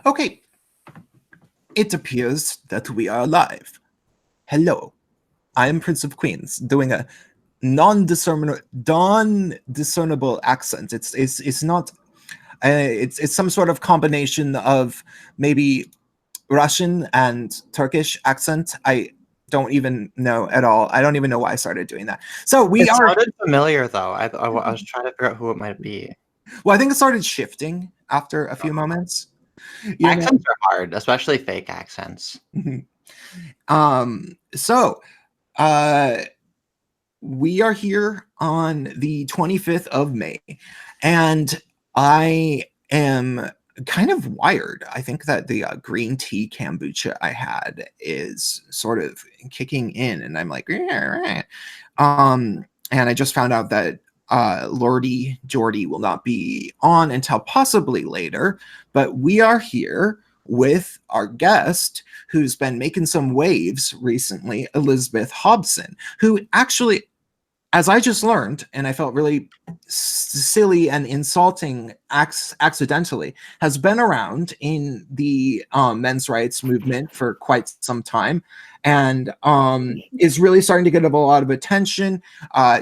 Okay, it appears that we are alive. Hello, I am Prince of Queens, doing a non-discernible accent. It's not. It's some sort of combination of maybe Russian and Turkish accent. I don't even know at all. I don't even know why I started doing that. So we It are. sounded familiar, though. I was trying to figure out who it might be. Well, I think it started shifting after a few moments. You know. Accents are hard, especially fake accents. So, uh, we are here on the 25th of May, and I am kind of wired. I think that the green tea kombucha I had is sort of kicking in, and I'm like, yeah, right. And I just found out that Lordy Geordie will not be on until possibly later, but we are here with our guest who's been making some waves recently, Elizabeth Hobson, who actually, as I just learned, and I felt really silly and insulting accidentally, has been around in the men's rights movement for quite some time, and is really starting to get a lot of attention.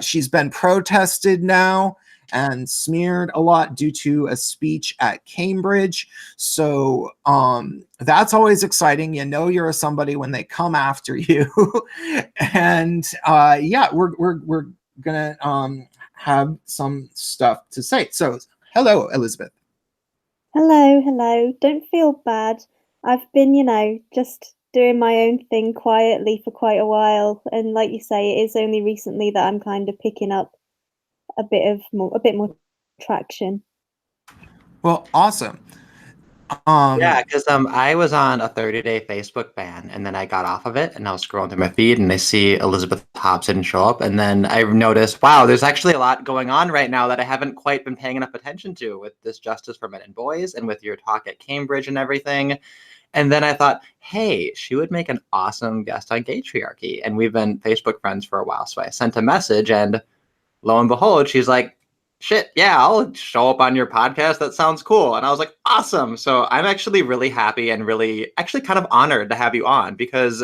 She's been protested now and smeared a lot due to a speech at Cambridge. So that's always exciting. You know you're somebody when they come after you. And yeah, we're gonna have some stuff to say. So hello, Elizabeth. Hello. Don't feel bad. I've been, just doing my own thing quietly for quite a while, and like you say, it is only recently that I'm kind of picking up a bit more traction. Well, awesome. Yeah, because I was on a 30-day Facebook ban, and then I got off of it, and I was scrolling through my feed, and I see Elizabeth Hobson show up, and then I noticed, wow, there's actually a lot going on right now that I haven't quite been paying enough attention to with this Justice for Men and Boys, and with your talk at Cambridge and everything. And then I thought, hey, she would make an awesome guest on Gaytriarchy, and we've been Facebook friends for a while, so I sent a message, and lo and behold, she's like, shit, yeah, I'll show up on your podcast. That sounds cool. And I was like, awesome. So I'm actually really happy and really actually kind of honored to have you on, because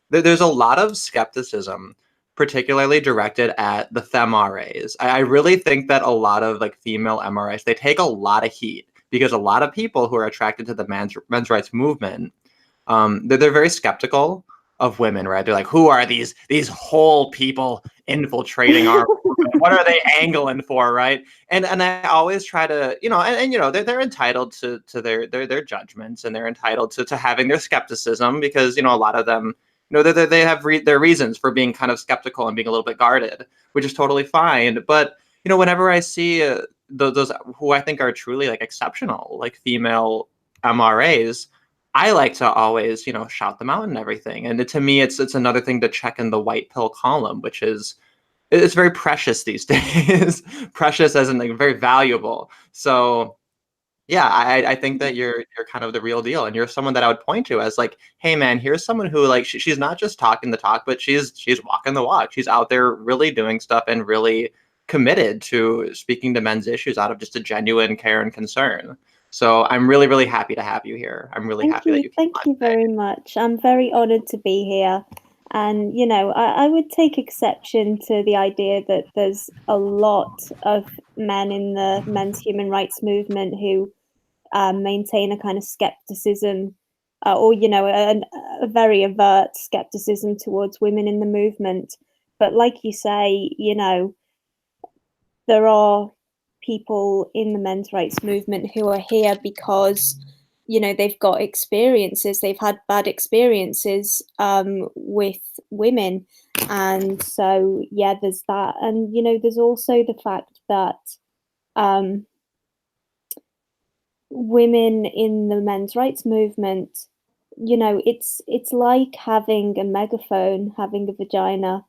there's a lot of skepticism, particularly directed at the feMRAs. I really think that a lot of like female MRAs, they take a lot of heat because a lot of people who are attracted to the men's rights movement, they're very skeptical of women, right? They're like, who are these whole people infiltrating our movement? What are they angling for, right? And I always try to, they're entitled to their judgments, and they're entitled to having their skepticism, because a lot of them, they have their reasons for being kind of skeptical and being a little bit guarded, which is totally fine. But whenever I see those who I think are truly like exceptional, like female MRAs, I like to always, shout them out and everything. And to me, it's another thing to check in the white pill column, which is, it's very precious these days. Precious as in like very valuable. So yeah, I think that you're kind of the real deal, and you're someone that I would point to as like, hey man, here's someone who like she's not just talking the talk, but she's walking the walk. She's out there really doing stuff and really committed to speaking to men's issues out of just a genuine care and concern. So I'm really, really happy to have you here. I'm really happy that you came Thank on you today. very much. I'm very honored to be here. And, I would take exception to the idea that there's a lot of men in the men's human rights movement who maintain a kind of skepticism, or a very overt skepticism towards women in the movement. But like you say, there are people in the men's rights movement who are here because they've got experiences, they've had bad experiences with women, and so yeah, there's that. And there's also the fact that women in the men's rights movement, it's like having a megaphone, having a vagina,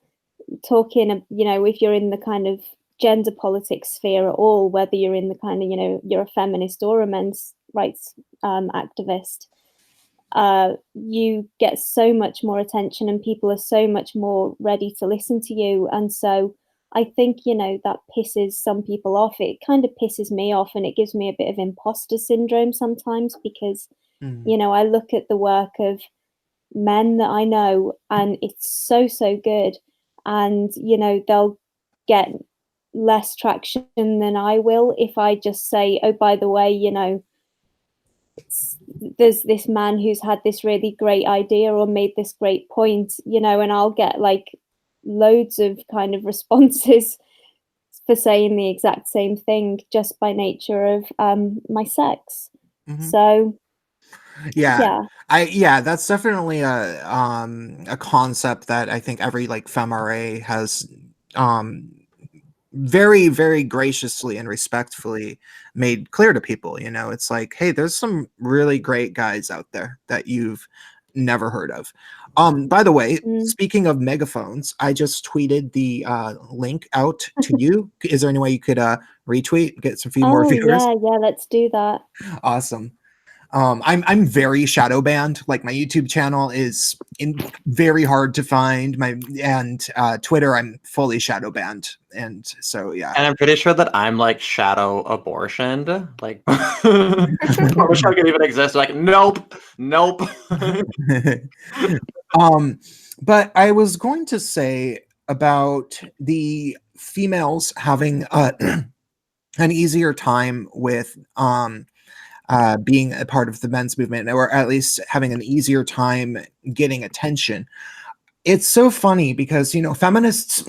talking, if you're in the kind of gender politics sphere at all, whether you're in the kind of, you're a feminist or a men's rights activist, you get so much more attention, and people are so much more ready to listen to you. And so I think, that pisses some people off. It kind of pisses me off, and it gives me a bit of imposter syndrome sometimes, because You know, I look at the work of men that I know, and it's so good. And, you know, they'll get less traction than I will if I just say, oh, by the way, you know, there's this man who's had this really great idea or made this great point, you know, and I'll get like loads of kind of responses for saying the exact same thing just by nature of my sex. So yeah, that's definitely a concept that I think every like feMRA has very, very graciously and respectfully made clear to people. You know, it's like, hey, there's some really great guys out there that you've never heard of. By the way, speaking of megaphones, I just tweeted the link out to you. Is there any way you could retweet, get some few more viewers? Yeah, let's do that. Awesome. I'm very shadow banned. Like my YouTube channel is very hard to find. And Twitter, I'm fully shadow banned. And so yeah. And I'm pretty sure that I'm like shadow abortioned. Like I wish I could even exist. Like, nope. But I was going to say about the females having an easier time with being a part of the men's movement, or at least having an easier time getting attention. It's so funny because, you know, feminists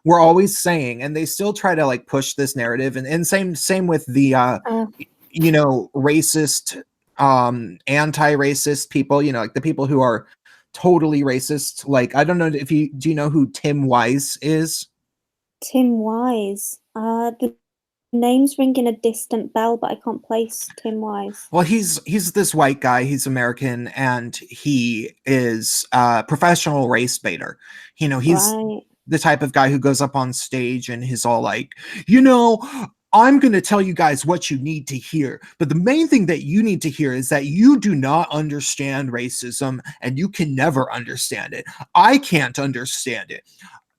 were always saying, and they still try to like push this narrative, and same with the you know, racist, anti-racist people, you know, like the people who are totally racist. Like, I don't know if do you know who Tim Wise is? Tim Wise. The name's ringing a distant bell, but I can't place Tim Wise. Well, he's this white guy. He's American, and he is a professional race baiter. You know, he's the type of guy who goes up on stage and he's all like, you know, I'm going to tell you guys what you need to hear. But the main thing that you need to hear is that you do not understand racism, and you can never understand it. I can't understand it.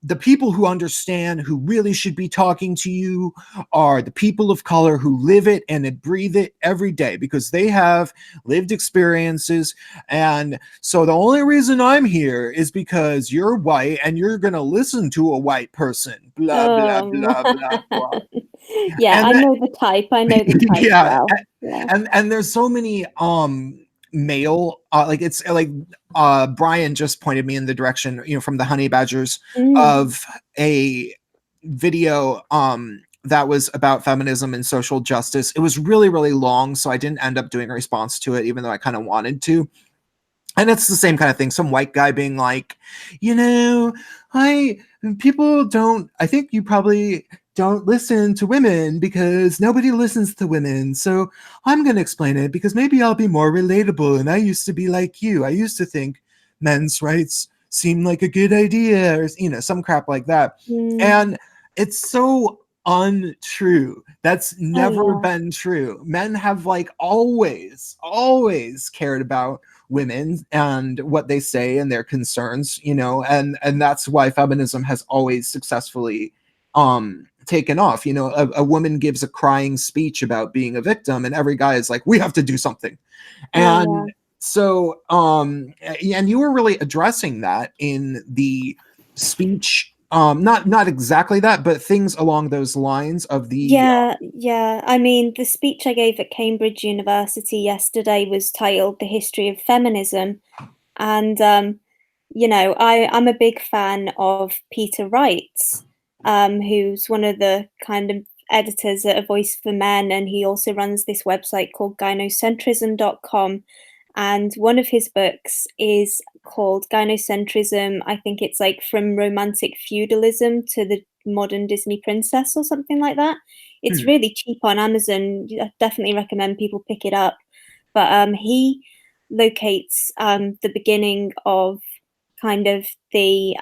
The people who understand, who really should be talking to you, are the people of color who live it and breathe it every day, because they have lived experiences. And so the only reason I'm here is because you're white and you're going to listen to a white person. Blah, blah, blah, blah, blah. Yeah, I know the type. Yeah. Well. And there's so many male like it's like Brian just pointed me in the direction, you know, from the Honey Badgers of a video that was about feminism and social justice. It was really, really long, so I didn't end up doing a response to it, even though I kind of wanted to. And it's the same kind of thing. Some white guy being like, you know, I think you probably don't listen to women because nobody listens to women. So I'm going to explain it because maybe I'll be more relatable. And I used to be like you. I used to think men's rights seemed like a good idea, or, you know, some crap like that. And it's so untrue. That's never been true. Men have like always cared about women and what they say and their concerns, you know, and that's why feminism has always successfully taken off. You know, a woman gives a crying speech about being a victim, and every guy is like, we have to do something. And so and you were really addressing that in the speech, not exactly that, but things along those lines of the I mean, the speech I gave at Cambridge University yesterday was titled The History of Feminism, and you know, I'm a big fan of Peter Wright, who's one of the kind of editors at A Voice for Men, and he also runs this website called gynocentrism.com. And one of his books is called Gynocentrism. I think it's like From Romantic Feudalism to the Modern Disney Princess or something like that. It's really cheap on Amazon. I definitely recommend people pick it up. But he locates the beginning of kind of the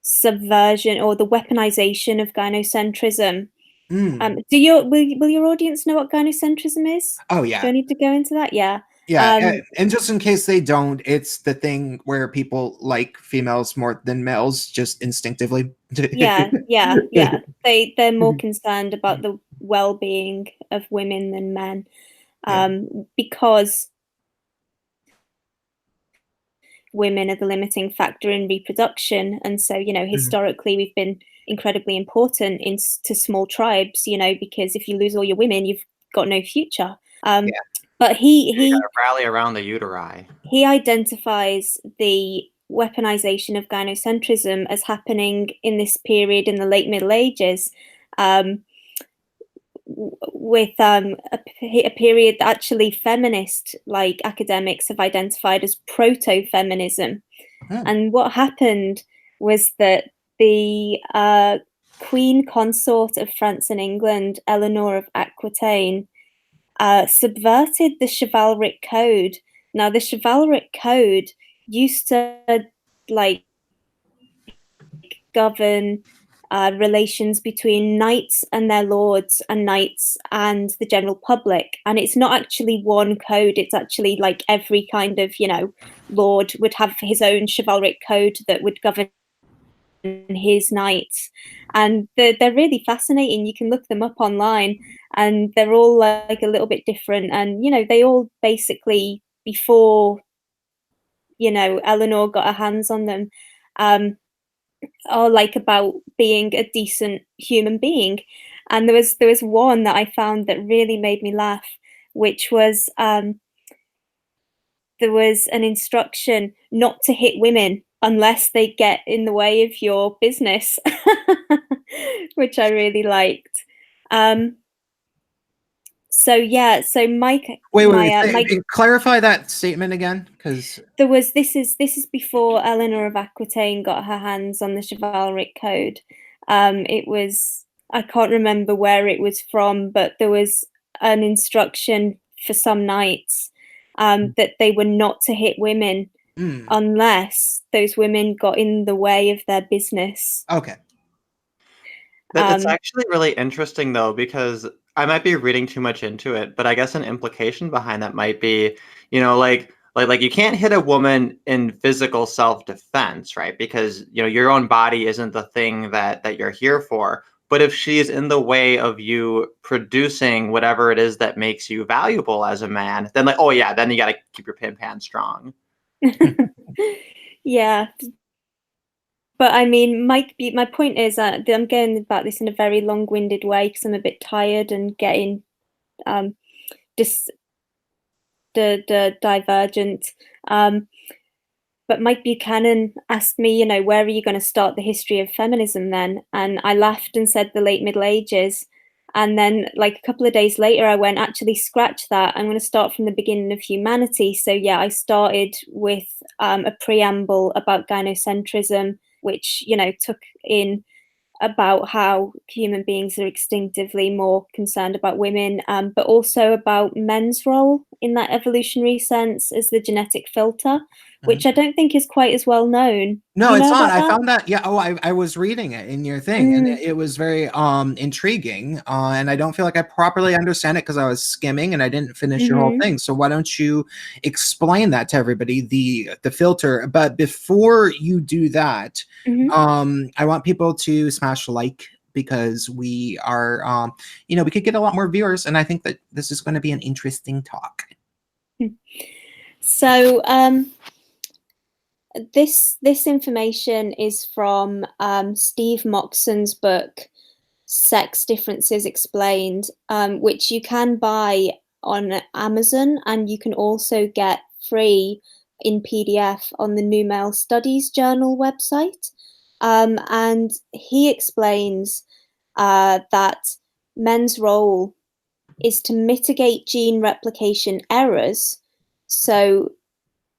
subversion or the weaponization of gynocentrism. Will your audience know what gynocentrism is? Oh yeah. Do I need to go into that? Yeah. And just in case they don't, it's the thing where people like females more than males, just instinctively. Yeah. They're more concerned about the well-being of women than men. because women are the limiting factor in reproduction. And so, you know, historically, we've been incredibly important to small tribes, you know, because if you lose all your women, you've got no future. But he rally around the uteri. He identifies the weaponization of gynocentrism as happening in this period in the late Middle Ages, with a period that actually feminist like academics have identified as proto-feminism. And what happened was that the Queen Consort of France and England, Eleanor of Aquitaine, subverted the Chivalric Code. Now, the Chivalric Code used to like govern relations between knights and their lords and knights and the general public. And it's not actually one code. It's actually like every kind of, you know, lord would have his own chivalric code that would govern his knights. And they're really fascinating. You can look them up online and they're all like a little bit different. And, you know, they all basically, before, you know, Eleanor got her hands on them, are like about being a decent human being. And there was one that I found that really made me laugh, which was there was an instruction not to hit women unless they get in the way of your business, which I really liked. So yeah, so Mike. Wait, clarify that statement again, because this is before Eleanor of Aquitaine got her hands on the Chivalric Code. It was, I can't remember where it was from, but there was an instruction for some knights that they were not to hit women unless those women got in the way of their business. Okay. It's actually really interesting though, because I might be reading too much into it, but I guess an implication behind that might be, you know, like you can't hit a woman in physical self-defense, right? Because, you know, your own body isn't the thing that you're here for. But if she's in the way of you producing whatever it is that makes you valuable as a man, then like, oh yeah, then you got to keep your pan strong. Yeah. But I mean, my point is that I'm going about this in a very long-winded way because I'm a bit tired and getting divergent. But Mike Buchanan asked me, you know, where are you going to start the history of feminism then? And I laughed and said the late Middle Ages. And then like a couple of days later, I went, actually, scratch that. I'm going to start from the beginning of humanity. So yeah, I started with a preamble about gynocentrism, which, you know, took in about how human beings are instinctively more concerned about women, but also about men's role in that evolutionary sense as the genetic filter, which I don't think is quite as well known. No, it's not. I found that. Yeah. Oh, I was reading it in your thing, and it was very intriguing. And I don't feel like I properly understand it because I was skimming and I didn't finish your whole thing. So why don't you explain that to everybody, the filter? But before you do that, I want people to smash like, because we are, you know, we could get a lot more viewers, and I think that this is going to be an interesting talk. So this information is from Steve Moxon's book, Sex Differences Explained, which you can buy on Amazon, and you can also get free in PDF on the New Male Studies Journal website. And he explains that men's role is to mitigate gene replication errors. So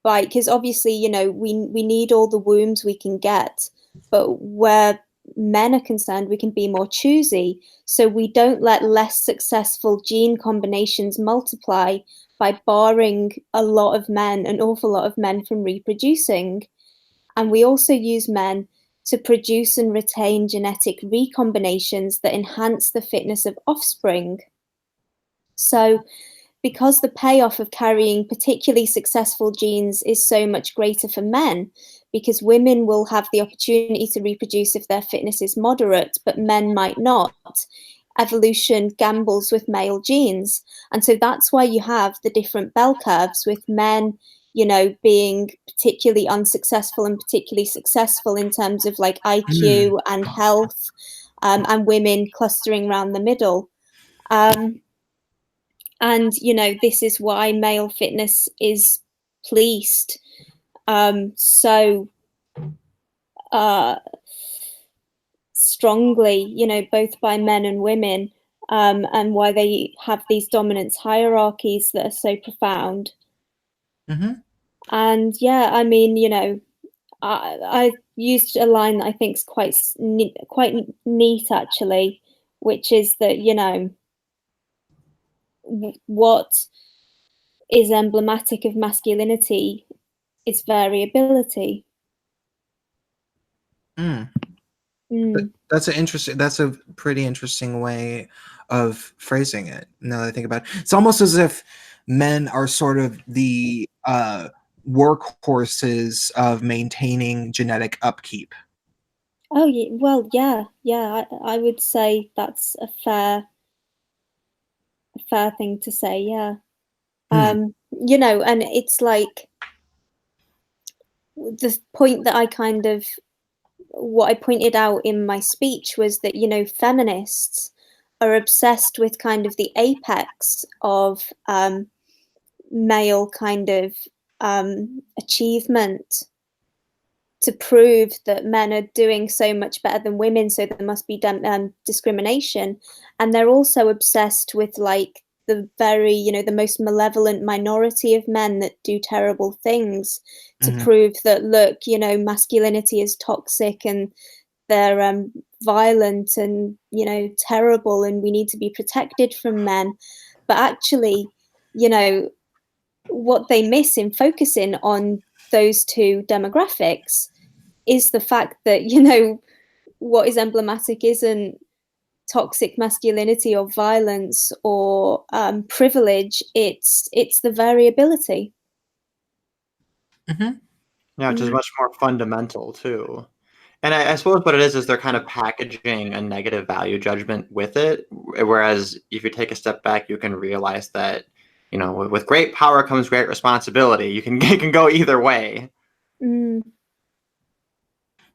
because obviously, you know, we need all the wombs we can get, but where men are concerned, we can be more choosy. So we don't let less successful gene combinations multiply by barring an awful lot of men from reproducing. And we also use men to produce and retain genetic recombinations that enhance the fitness of offspring. So because the payoff of carrying particularly successful genes is so much greater for men, because women will have the opportunity to reproduce if their fitness is moderate, but men might not. evolution gambles with male genes. And so that's why you have the different bell curves with men, you know, being particularly unsuccessful and particularly successful in terms of like IQ and health, and women clustering around the middle. And, you know, this is why male fitness is policed so strongly, you know, both by men and women, and why they have these dominance hierarchies that are so profound. And yeah, I mean, you know, I used a line that I think is quite neat actually, which is that, you know, what is emblematic of masculinity is variability. That's a pretty interesting way of phrasing it, now that I think about it. It's almost as if men are sort of the workhorses of maintaining genetic upkeep. Oh, yeah, well, yeah, I would say that's a fair thing to say, yeah. You know, and it's like the point that what I pointed out in my speech was that, you know, feminists are obsessed with kind of the apex of male kind of achievement, to prove that men are doing so much better than women, so there must be discrimination. And they're also obsessed with like the very, you know, the most malevolent minority of men that do terrible things, to prove that, look, you know, masculinity is toxic and they're violent and, you know, terrible, and we need to be protected from men. But actually, you know, what they miss in focusing on those two demographics is the fact that, you know, what is emblematic isn't toxic masculinity or violence or privilege. It's the variability. Yeah, which is much more fundamental too. And I suppose what it is they're kind of packaging a negative value judgment with it. Whereas if you take a step back, you can realize that, you know, with great power comes great responsibility. It can go either way.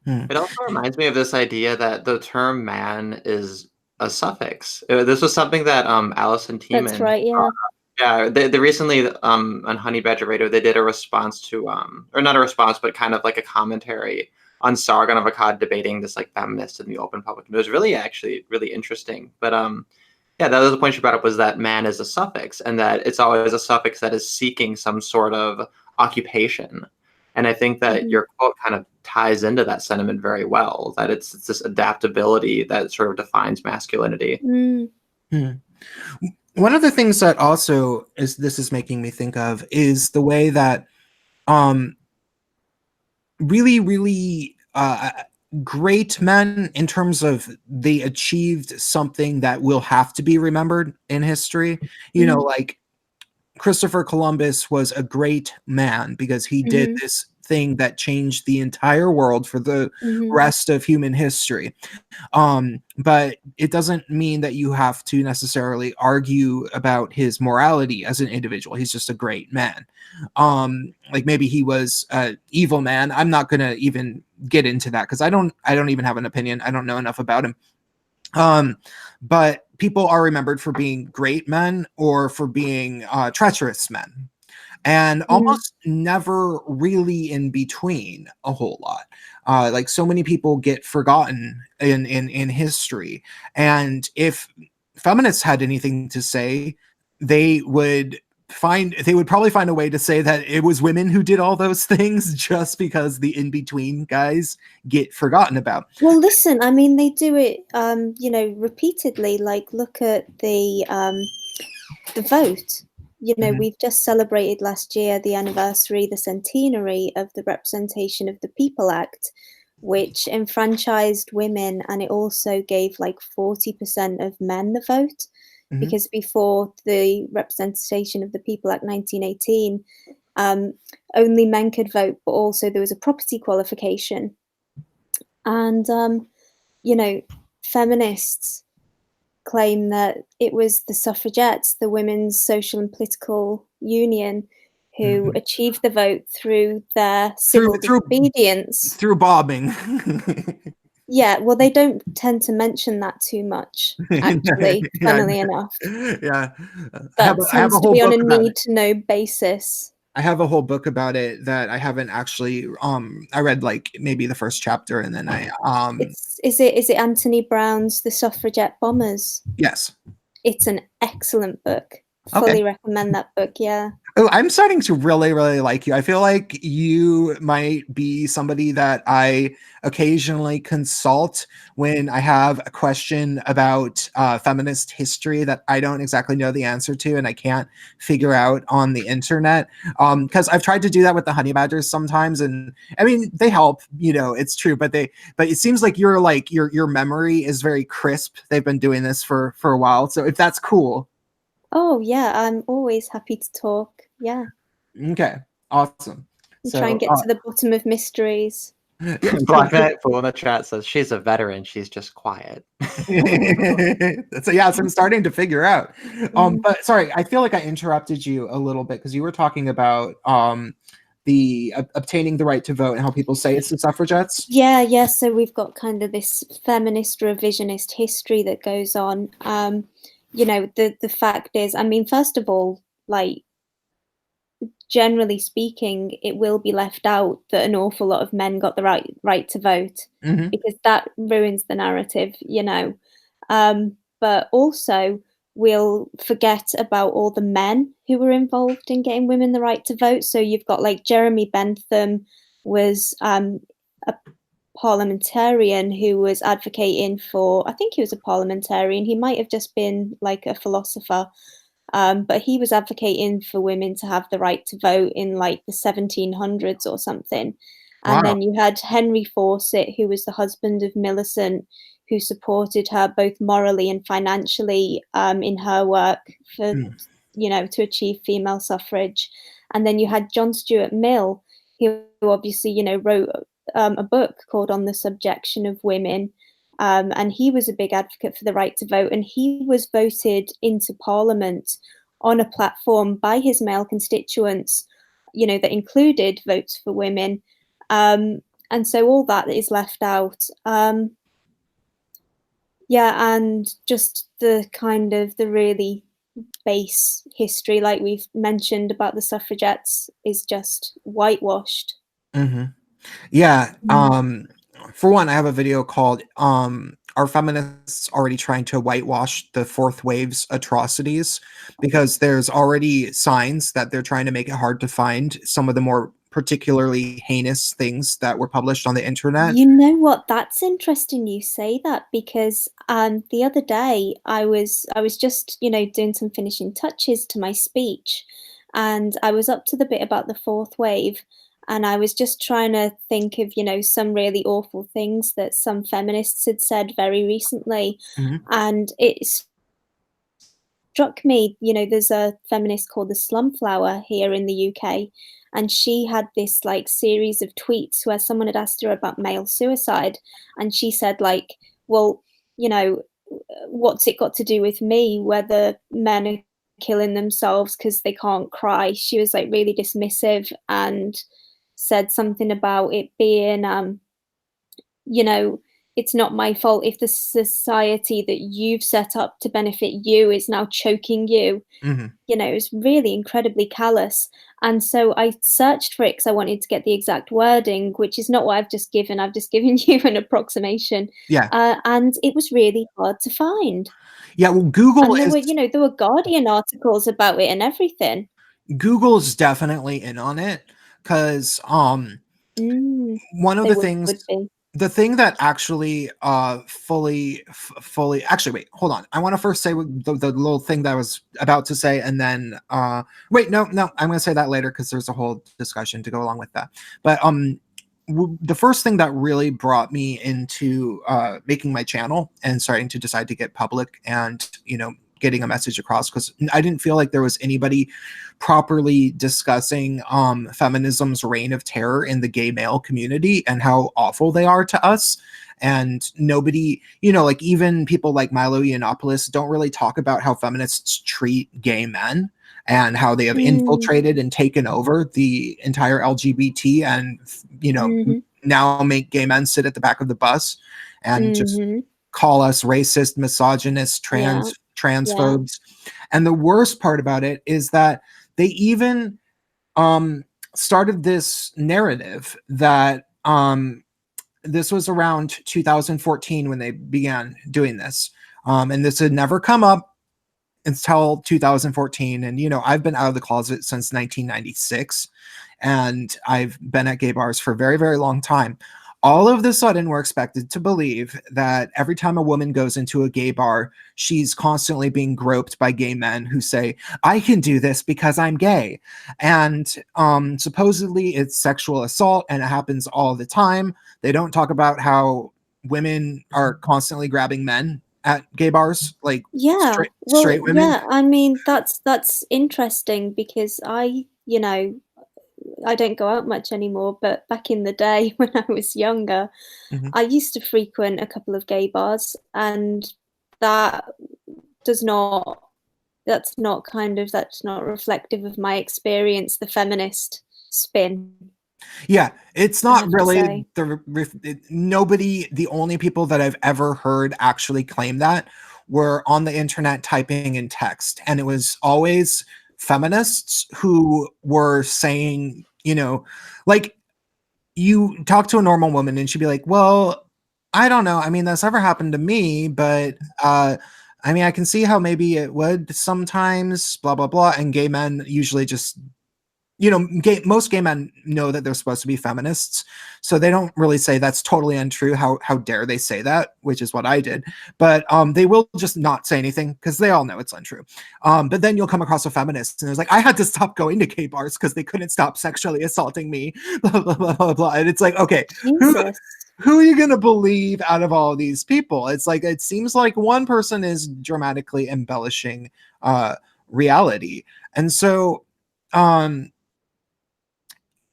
It also reminds me of this idea that the term man is a suffix. This was something that Alison Tiemann. That's right, yeah. Yeah, they recently on Honey Badger Radio, they did a response to or not a response, but kind of like a commentary on Sargon of Akkad debating this like feminist in the open public. And it was really actually really interesting. But yeah, that was the point she brought up, was that man is a suffix, and that it's always a suffix that is seeking some sort of occupation. And I think that your quote kind of ties into that sentiment very well, that it's this adaptability that sort of defines masculinity. One of the things that also this is making me think of is the way that really great men, in terms of they achieved something that will have to be remembered in history. You know, like Christopher Columbus was a great man because he did this thing that changed the entire world for the rest of human history. But it doesn't mean that you have to necessarily argue about his morality as an individual. He's just a great man. Like maybe he was an evil man. I'm not going to even get into that because I don't even have an opinion. I don't know enough about him. But people are remembered for being great men or for being treacherous men, and almost never really in between a whole lot. Like so many people get forgotten in history. And if feminists had anything to say, they would probably find a way to say that it was women who did all those things, just because the in-between guys get forgotten about. Well, listen, I mean, they do it, you know, repeatedly. Like, look at the vote. You know, we've just celebrated last year the anniversary, the centenary of the Representation of the People Act, which enfranchised women, and it also gave like 40% of men the vote. Because before the Representation of the People Act 1918, only men could vote, but also there was a property qualification. And, you know, feminists claim that it was the suffragettes, the Women's Social and Political Union, who achieved the vote through their civil disobedience. Through bombing. Yeah, well, they don't tend to mention that too much, actually, funnily enough. Yeah. That tends to be on a need-to-know basis. I have a whole book about it that I haven't actually I read like maybe the first chapter, and then I is it Anthony Brown's The Suffragette Bombers? Yes. It's an excellent book. Fully recommend that book. Yeah. Oh, I'm starting to really, really like you. I feel like you might be somebody that I occasionally consult when I have a question about feminist history that I don't exactly know the answer to and I can't figure out on the internet. Because I've tried to do that with the honey badgers sometimes, and I mean they help. You know, it's true, but it seems like your memory is very crisp. They've been doing this for a while, so if that's cool. Oh yeah, I'm always happy to talk. Yeah. Okay. Awesome. Try and get to the bottom of mysteries. Black Knight Fool in the chat says she's a veteran. She's just quiet. So I'm starting to figure out. But sorry, I feel like I interrupted you a little bit because you were talking about the obtaining the right to vote and how people say it's the suffragettes. Yeah. So we've got kind of this feminist revisionist history that goes on. You know, the fact is, I mean, first of all, like, generally speaking, it will be left out that an awful lot of men got the right to vote, because that ruins the narrative, you know. But also, we'll forget about all the men who were involved in getting women the right to vote. So you've got like Jeremy Bentham was a parliamentarian who was advocating for, I think he was a parliamentarian, he might have just been like a philosopher, but he was advocating for women to have the right to vote in like the 1700s or something. And then you had Henry Fawcett, who was the husband of Millicent, who supported her both morally and financially in her work for, you know, to achieve female suffrage. And then you had John Stuart Mill, who obviously, you know, wrote a book called On the Subjection of Women, and he was a big advocate for the right to vote, and he was voted into Parliament on a platform by his male constituents, you know, that included votes for women, and so all that is left out. Yeah, and just the kind of the really base history, like we've mentioned about the suffragettes, is just whitewashed. Yeah. For one, I have a video called Are Feminists Already Trying to Whitewash the Fourth Wave's Atrocities? Because there's already signs that they're trying to make it hard to find some of the more particularly heinous things that were published on the internet. You know what? That's interesting you say that, because the other day I was just, you know, doing some finishing touches to my speech, and I was up to the bit about the fourth wave, and I was just trying to think of, you know, some really awful things that some feminists had said very recently. And it struck me, you know, there's a feminist called the Slumflower here in the UK, and she had this like series of tweets where someone had asked her about male suicide, and she said like, well, you know, what's it got to do with me whether men are killing themselves because they can't cry? She was like really dismissive and said something about it being you know, it's not my fault if the society that you've set up to benefit you is now choking you. You know, it's really incredibly callous. And so I searched for it because I wanted to get the exact wording, which is not what I've just given. I've just given you an approximation. And it was really hard to find. Yeah, well, Google and there were Guardian articles about it and everything. Google is definitely in on it, because one of the things, the thing that actually fully actually, wait, hold on, I want to first say the little thing that I was about to say, and then wait, no, I'm going to say that later because there's a whole discussion to go along with that. But the first thing that really brought me into making my channel and starting to decide to get public and, you know, getting a message across, because I didn't feel like there was anybody properly discussing feminism's reign of terror in the gay male community and how awful they are to us. and nobody, you know, like even people like Milo Yiannopoulos don't really talk about how feminists treat gay men and how they have infiltrated and taken over the entire LGBT and, you know, now make gay men sit at the back of the bus and just call us racist, misogynist, transphobes. And the worst part about it is that they even started this narrative that this was around 2014 when they began doing this. And this had never come up until 2014. And, you know, I've been out of the closet since 1996, and I've been at gay bars for a very, very long time. All of a sudden, we're expected to believe that every time a woman goes into a gay bar, she's constantly being groped by gay men who say, I can do this because I'm gay. And supposedly it's sexual assault, and it happens all the time. They don't talk about how women are constantly grabbing men at gay bars, like straight women. Yeah, I mean, that's interesting because you know, I don't go out much anymore, but back in the day when I was younger, I used to frequent a couple of gay bars, and that's not reflective of my experience, the feminist spin. Yeah, it's not really nobody. The only people that I've ever heard actually claim that were on the internet typing in text, and it was always feminists who were saying, you know, like you talk to a normal woman and she'd be like, well, I don't know. I mean, that's never happened to me, but I mean, I can see how maybe it would sometimes, blah, blah, blah. And gay men usually just, you know, most gay men know that they're supposed to be feminists, so they don't really say that's totally untrue. How dare they say that, which is what I did. But they will just not say anything because they all know it's untrue. But then you'll come across a feminist and it's like, I had to stop going to gay bars because they couldn't stop sexually assaulting me, blah, blah, blah, blah, blah. And it's like, okay, who are you going to believe out of all these people? It's like, it seems like one person is dramatically embellishing reality. And so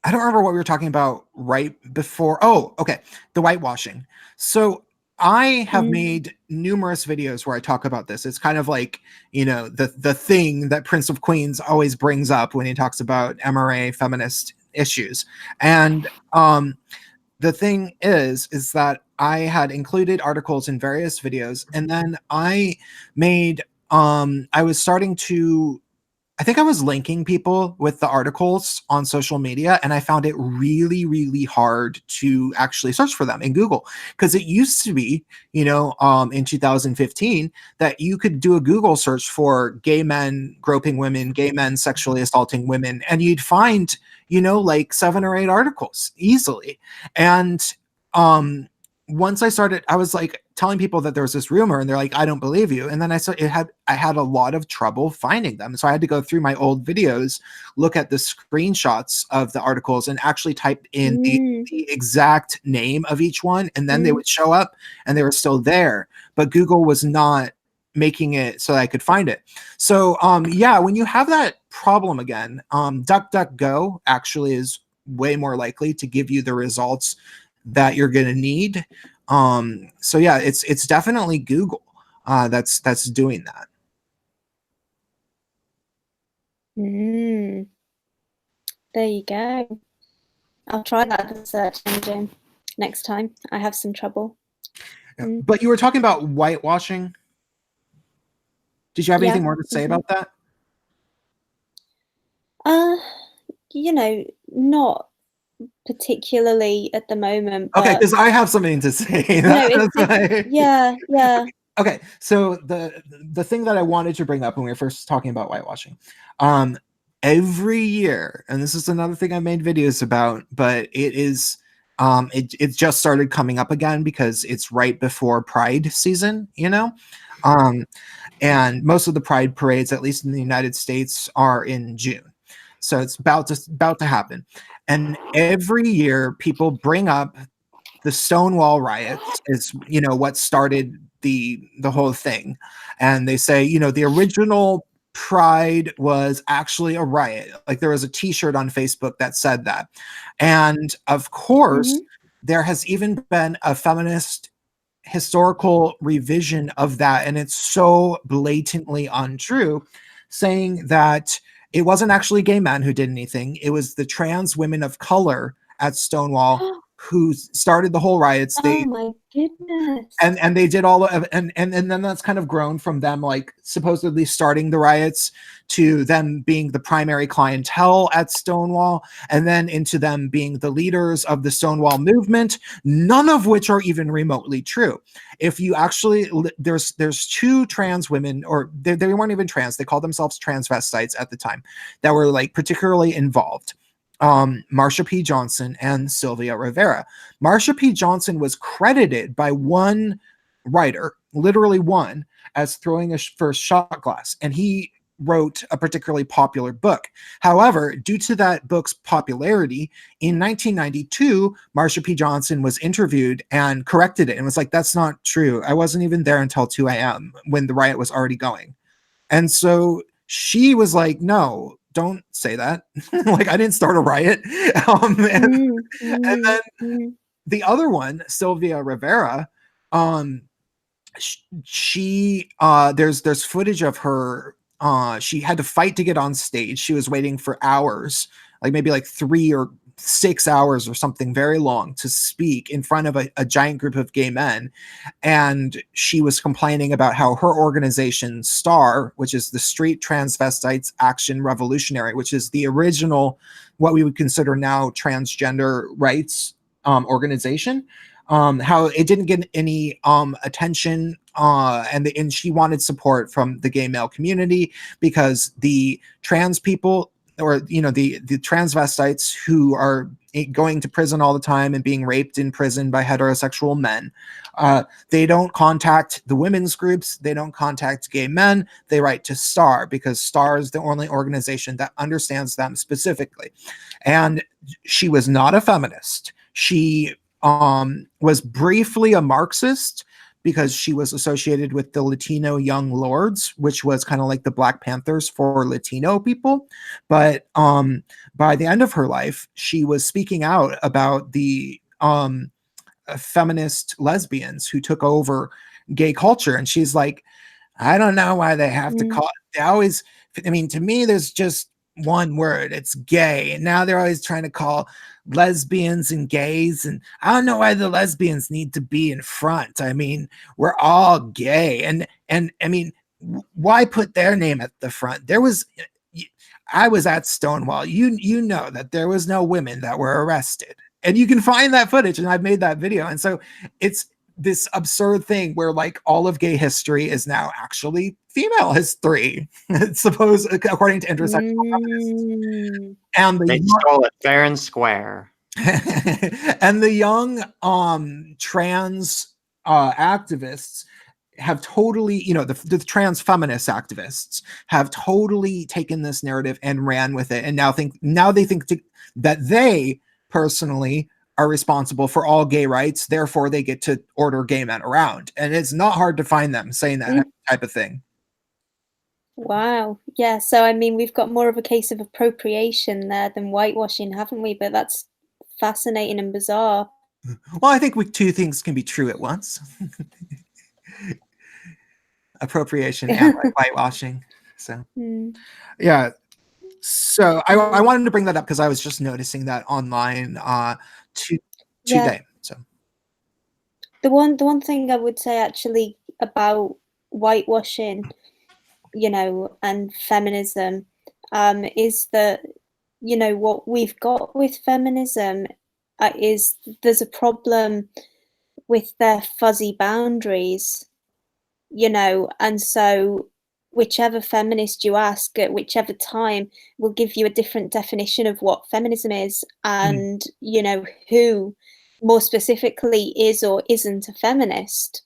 I don't remember what we were talking about right before. Oh, okay. The whitewashing. So I have made numerous videos where I talk about this. It's kind of like, you know, the thing that Prince of Queens always brings up when he talks about feMRA feminist issues. And the thing is that I had included articles in various videos, and then I made I was starting to, I think I was linking people with the articles on social media, and I found it really, really hard to actually search for them in Google, because it used to be, you know, in 2015 that you could do a Google search for gay men groping women, gay men sexually assaulting women, and you'd find, you know, like 7 or 8 articles easily. And once I started, I was like telling people that there was this rumor, and they're like, I don't believe you. And then I had a lot of trouble finding them. So I had to go through my old videos, look at the screenshots of the articles, and actually type in the exact name of each one. And then they would show up and they were still there, but Google was not making it so that I could find it. So yeah, when you have that problem again, DuckDuckGo actually is way more likely to give you the results that you're going to need. So yeah, it's definitely Google that's doing that. There you go. I'll try that as a search engine next time I have some trouble. But you were talking about whitewashing. Did you have anything more to say about that? You know, not particularly at the moment. Okay, because I have something to say. Yeah. Okay, so the thing that I wanted to bring up when we were first talking about whitewashing, every year, and this is another thing I made videos about, but it is it just started coming up again because it's right before Pride season, you know, and most of the Pride parades, at least in the United States, are in June. So it's about to happen. And every year people bring up the Stonewall Riots is, you know, what started the whole thing. And they say, you know, the original Pride was actually a riot. Like there was a t-shirt on Facebook that said that. And of course, there has even been a feminist historical revision of that, and it's so blatantly untrue, saying that it wasn't actually gay men who did anything. It was the trans women of color at Stonewall who started the whole riots. Oh my goodness. And they did all of, and then that's kind of grown from them like supposedly starting the riots to them being the primary clientele at Stonewall, and then into them being the leaders of the Stonewall movement, none of which are even remotely true. If you actually, there's two trans women, or they weren't even trans, they called themselves transvestites at the time, that were like particularly involved. Marsha P. Johnson and Sylvia Rivera. Marsha P. Johnson was credited by one writer, literally one, as throwing a first shot glass, and he wrote a particularly popular book. However, due to that book's popularity, in 1992, Marsha P. Johnson was interviewed and corrected it and was like, that's not true. I wasn't even there until 2 a.m. when the riot was already going. And so she was like, no, don't say that. Like, I didn't start a riot. And then the other one, Sylvia Rivera, she there's footage of her. She had to fight to get on stage. She was waiting for hours, like maybe like 3 or 6 hours or something very long, to speak in front of a giant group of gay men. And she was complaining about how her organization, STAR, which is the Street Transvestites Action Revolutionary, which is the original, what we would consider now transgender rights organization, how it didn't get any attention, and she wanted support from the gay male community because the trans people, or the transvestites who are going to prison all the time and being raped in prison by heterosexual men, they don't contact the women's groups, they don't contact gay men, they write to STAR because STAR is the only organization that understands them specifically. And she was not a feminist. She was briefly a Marxist because she was associated with the Latino Young Lords, which was kind of like the Black Panthers for Latino people. But by the end of her life, she was speaking out about the feminist lesbians who took over gay culture. And she's like, I don't know why they have to call it. They always, I mean, to me, there's just one word, it's gay. And now they're always trying to call lesbians and gays, and I don't know why the lesbians need to be in front. I mean, we're all gay, and I mean, why put their name at the front? I was at Stonewall. You know that there was no women that were arrested, and you can find that footage, and I've made that video. And so it's this absurd thing where like all of gay history is now actually female history. It's supposed, according to intersectional feminists. And they stole it fair and square. And the young trans activists have totally, the trans feminist activists have totally taken this narrative and ran with it, and now they think that they personally are responsible for all gay rights, therefore they get to order gay men around. And it's not hard to find them saying that type of thing. Wow. Yeah. So, I mean, we've got more of a case of appropriation there than whitewashing, haven't we? But that's fascinating and bizarre. Well, I think two things can be true at once. Appropriation and whitewashing. So, yeah. So I wanted to bring that up because I was just noticing that online today. So the one thing I would say actually about whitewashing, and feminism, is that, what we've got with feminism is there's a problem with their fuzzy boundaries, and so whichever feminist you ask at whichever time will give you a different definition of what feminism is, and who more specifically is or isn't a feminist.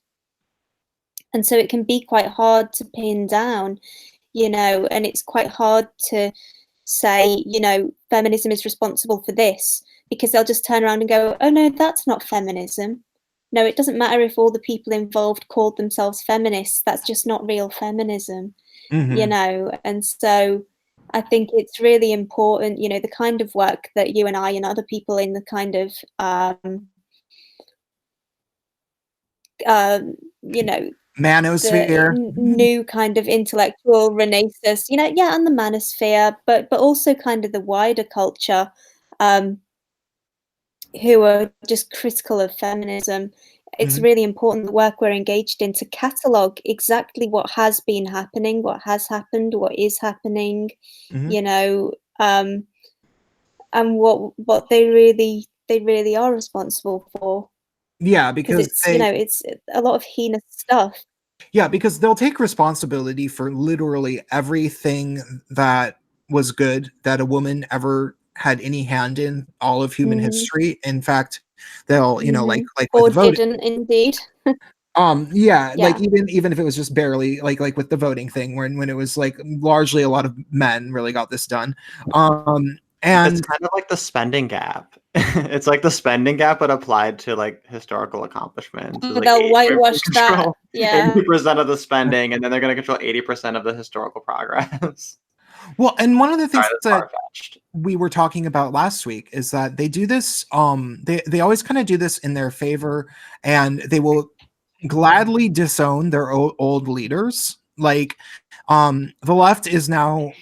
And so it can be quite hard to pin down, and it's quite hard to say, feminism is responsible for this, because they'll just turn around and go, oh no, that's not feminism. No, it doesn't matter if all the people involved called themselves feminists. That's just not real feminism, And so I think it's really important, the kind of work that you and I and other people in the kind of you know, manosphere, the new kind of intellectual renaissance, you know, yeah, and the manosphere, but also kind of the wider culture, who are just critical of feminism. It's really important the work we're engaged in to catalogue exactly what has been happening, what has happened, what is happening, you know, and what they really are responsible for. Yeah, Because because it's, you know, it's a lot of heinous stuff. Yeah, because they'll take responsibility for literally everything that was good that a woman ever had any hand in all of human history. In fact, they'll, you know, like or with voting. didn't indeed. Yeah, like Yeah. even if it was just barely, like with the voting thing, when it was like largely a lot of men really got this done. And it's kind of like the spending gap. It's like the spending gap, but applied to like historical accomplishments. It's like They'll whitewash that. Yeah. 80% of the spending, and then they're going to control 80% of the historical progress. Well, and one of the things that far-fetched. we were talking about last week is that they do this, they always kind of do this in their favor, and they will gladly disown their old leaders. Like, the left is now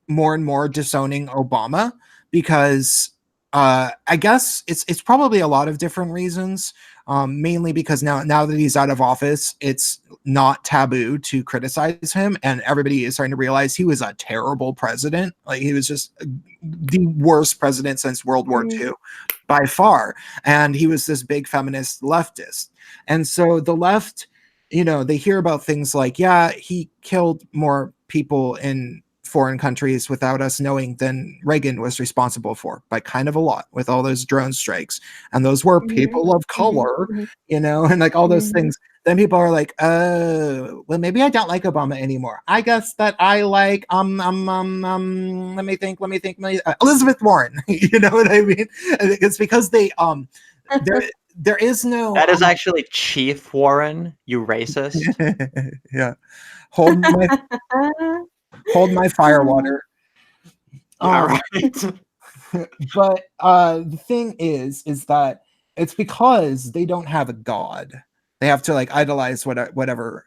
more and more disowning Obama because I guess it's probably a lot of different reasons. Mainly because now that he's out of office, it's not taboo to criticize him, and everybody is starting to realize he was a terrible president. Like, he was just the worst president since World War II by far, and he was this big feminist leftist. And so the left, you know, they hear about things like, yeah, he killed more people in foreign countries without us knowing than Reagan was responsible for, by kind of a lot, with all those drone strikes, and those were people of color, you know, and like all those things. Then people are like, oh, well, maybe I don't like Obama anymore. I guess that I like let me think Elizabeth Warren. You know what I mean? It's because they there is no, that is actually Chief Warren, you racist. yeah, hold my fire water. Yeah, right. But the thing is that it's because they don't have a god. They have to like idolize whatever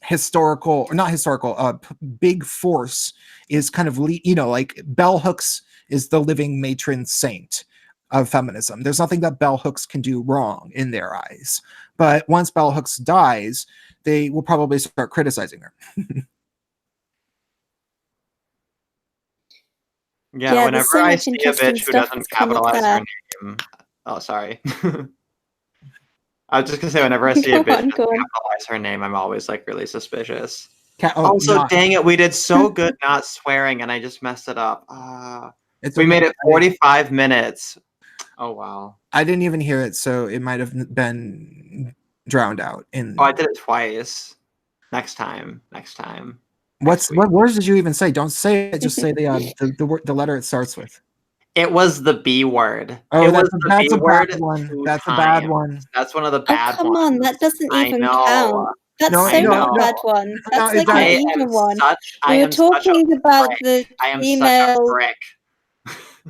historical, or not historical, big force is kind of, you know, like bell hooks is the living matron saint of feminism. There's nothing that bell hooks can do wrong in their eyes. But once bell hooks dies, they will probably start criticizing her. Yeah, whenever I see a bitch who doesn't capitalize her name, oh, sorry. I was just gonna say, whenever I see a bitch doesn't capitalize her name, I'm always like really suspicious. Also, dang it, we did so good not swearing, and I just messed it up. We made it 45 minutes. Oh wow! I didn't even hear it, so it might have been drowned out. Oh, I did it twice. Next time. What words did you even say? Don't say it. Just say the letter it starts with. It was the B word. Oh, that's a bad one. That's a bad one. That's one of the bad ones. Come on, that doesn't even count. That's not a bad one. That's like an even one. We were talking about the female.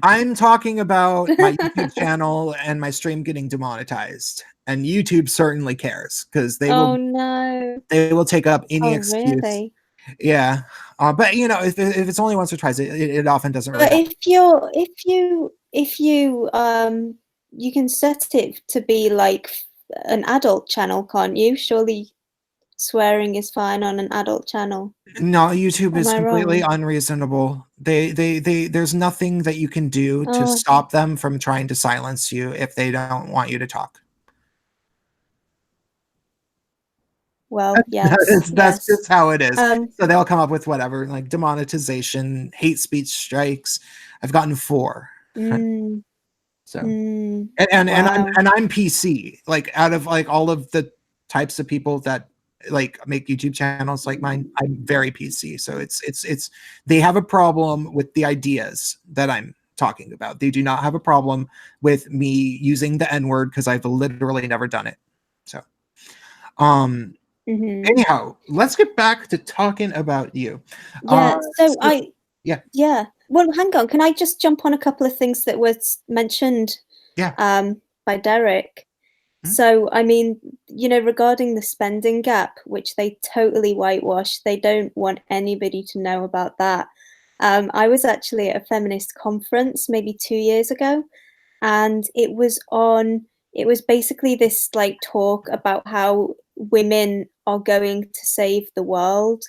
I'm talking about my YouTube channel and my stream getting demonetized, and YouTube certainly cares because they will. No. They will take up any excuse. Really? Yeah, but you know, if it's only once or twice, it often doesn't really. But if you you can set it to be like an adult channel, can't you? Surely swearing is fine on an adult channel. No, YouTube is completely unreasonable. There's nothing that you can do to stop them from trying to silence you if they don't want you to talk. Well, yes, that's just how it is. So they'll come up with whatever, like demonetization, hate speech strikes. I've gotten 4. So and I'm PC. Like, out of like all of the types of people that like make YouTube channels like mine, I'm very PC. So it's they have a problem with the ideas that I'm talking about. They do not have a problem with me using the N-word because I've literally never done it. So anyhow, let's get back to talking about you. Yeah. Well, hang on. Can I just jump on a couple of things that were mentioned? Yeah. By Derek. So, I mean, regarding the spending gap, which they totally whitewash, they don't want anybody to know about that. I was actually at a feminist conference maybe 2 years ago, and it was basically this like talk about how women are going to save the world.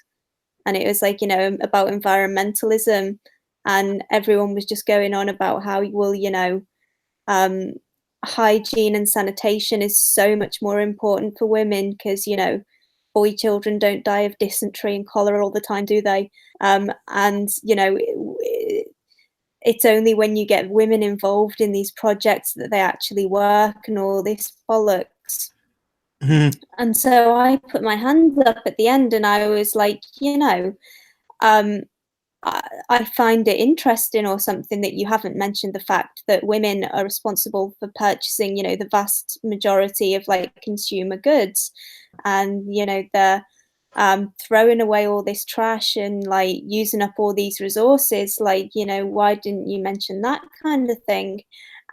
And it was like, about environmentalism, and everyone was just going on about how, well, um, hygiene and sanitation is so much more important for women because, boy children don't die of dysentery and cholera all the time, do they? And, it's only when you get women involved in these projects that they actually work and all this bollocks. And so I put my hands up at the end and I was like, I find it interesting or something that you haven't mentioned the fact that women are responsible for purchasing, the vast majority of like consumer goods, and they're throwing away all this trash and like using up all these resources. Like, why didn't you mention that kind of thing?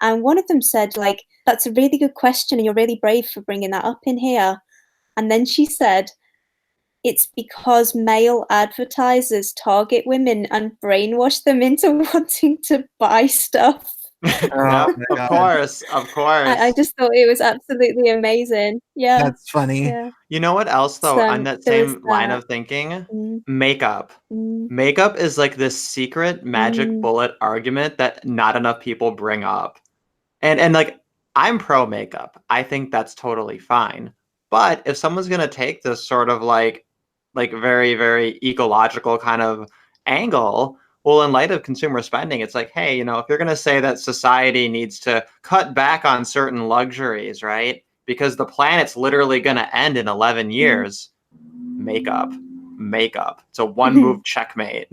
And one of them said, like, that's a really good question and you're really brave for bringing that up in here. And then she said, it's because male advertisers target women and brainwash them into wanting to buy stuff. Of course. I just thought it was absolutely amazing. Yeah. That's funny. Yeah. You know what else, though, on that same line of thinking? Makeup. Makeup is like this secret magic bullet argument that not enough people bring up. And like, I'm pro makeup. I think that's totally fine. But if someone's going to take this sort of like very, very ecological kind of angle, well, in light of consumer spending, it's like, hey, if you're going to say that society needs to cut back on certain luxuries, right? Because the planet's literally going to end in 11 years, makeup. It's a one-move checkmate.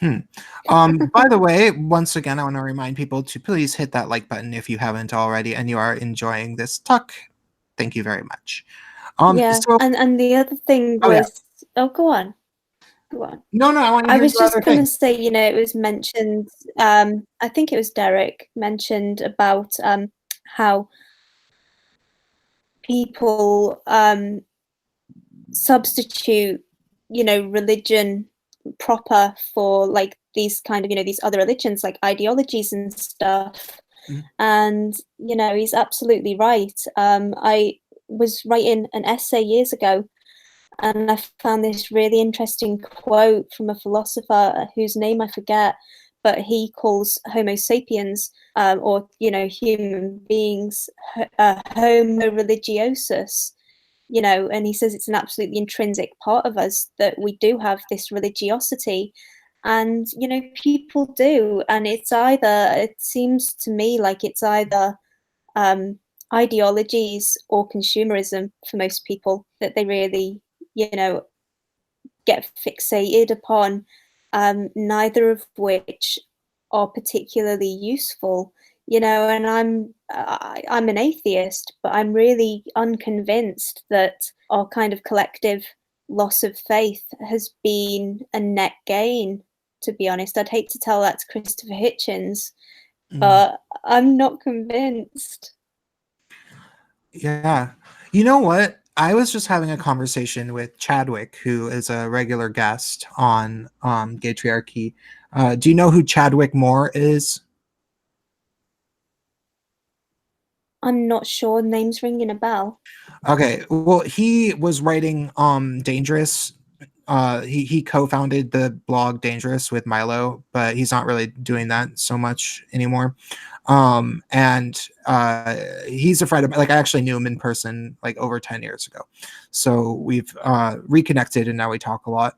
By the way, once again, I want to remind people to please hit that like button if you haven't already and you are enjoying this talk. Thank you very much. So, and the other thing was, go on. No, I was just going to say, it was mentioned, I think it was Derek mentioned about how people substitute, religion proper for like these kind of, these other religions, like ideologies and stuff. And, he's absolutely right. I was writing an essay years ago, and I found this really interesting quote from a philosopher whose name I forget, but he calls Homo sapiens, or human beings, Homo religiosus. And he says it's an absolutely intrinsic part of us that we do have this religiosity, and people do, and it seems to me like it's either ideologies or consumerism for most people that they really get fixated upon, neither of which are particularly useful. And I'm an atheist, but I'm really unconvinced that our kind of collective loss of faith has been a net gain, to be honest. I'd hate to tell that to Christopher Hitchens, but I'm not convinced. Yeah. You know what? I was just having a conversation with Chadwick, who is a regular guest on Gaytriarchy. Do you know who Chadwick Moore is? I'm not sure. Name's ringing a bell. Okay. Well, he was writing Dangerous. He co-founded the blog Dangerous with Milo, but he's not really doing that so much anymore. And he's a friend of, like, I actually knew him in person like over 10 years ago. So we've reconnected and now we talk a lot.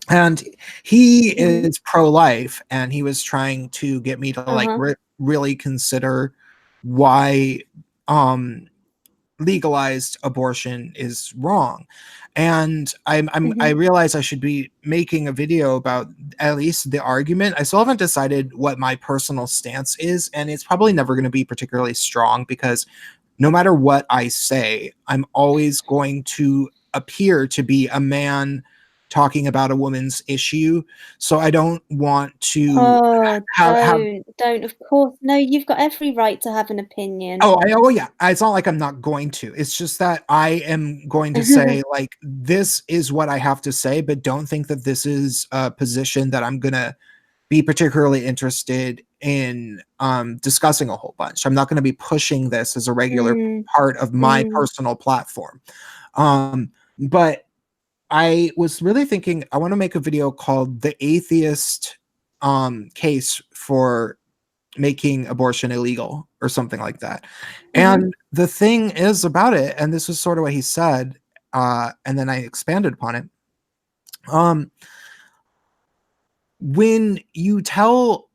And he is pro-life, and he was trying to get me to really consider why legalized abortion is wrong. And I realize I should be making a video about at least the argument. I still haven't decided what my personal stance is, and it's probably never going to be particularly strong, because no matter what I say, I'm always going to appear to be a man talking about a woman's issue, so I don't want to don't, of course. No, you've got every right to have an opinion. Oh yeah, it's not like I'm not going to. It's just that I am going to say, like, this is what I have to say, but don't think that this is a position that I'm gonna be particularly interested in discussing a whole bunch. I'm not going to be pushing this as a regular part of my personal platform. But I was really thinking I want to make a video called The Atheist Case for Making Abortion Illegal or something like that. And the thing is about it, and this is sort of what he said, and then I expanded upon it. When you tell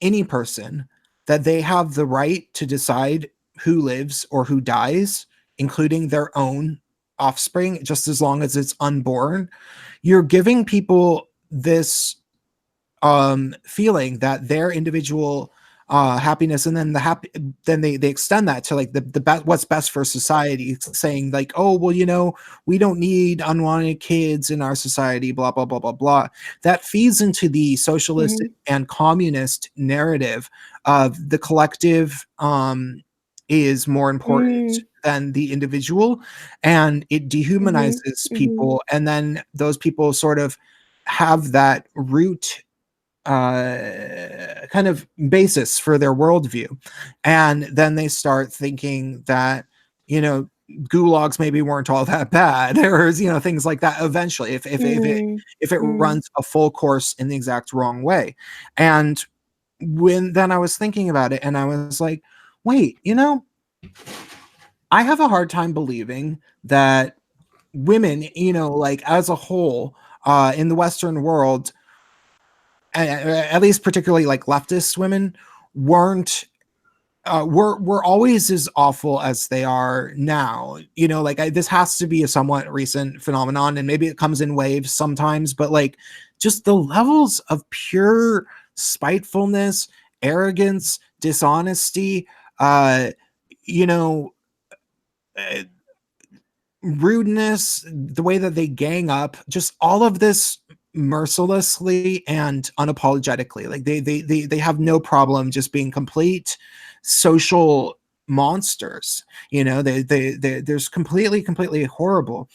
any person that they have the right to decide who lives or who dies, including their own offspring, just as long as it's unborn, you're giving people this feeling that their individual happiness, and then then they extend that to like the best, what's best for society, saying like, oh well, you know, we don't need unwanted kids in our society, blah blah blah blah blah. That feeds into the socialist and communist narrative of the collective is more important than the individual, and it dehumanizes people, and then those people sort of have that root kind of basis for their worldview, and then they start thinking that, you know, gulags maybe weren't all that bad, or, you know, things like that eventually, if it runs a full course in the exact wrong way. And then I was thinking about it, and I was like, wait, you know, I have a hard time believing that women, you know, like as a whole, in the Western world, at least particularly like leftist women, weren't were always as awful as they are now. You know, like this has to be a somewhat recent phenomenon, and maybe it comes in waves sometimes, but like just the levels of pure spitefulness, arrogance, dishonesty, you know, rudeness, the way that they gang up, just all of this mercilessly and unapologetically. Like they have no problem just being complete social monsters. You know, there's completely horrible.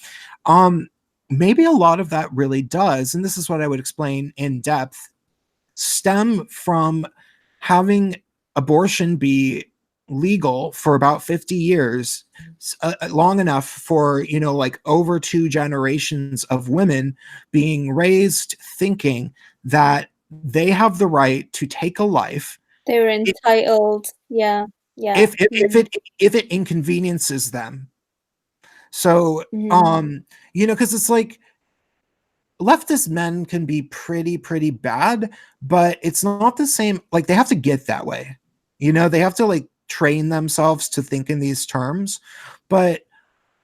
Maybe a lot of that really does, and this is what I would explain in depth, stem from having abortion be legal for about 50 years, long enough for, you know, like over 2 generations of women being raised thinking that they have the right to take a life. They were entitled. If it inconveniences them. So you know, because it's like leftist men can be pretty bad, but it's not the same. Like they have to get that way, you know, they have to like train themselves to think in these terms. But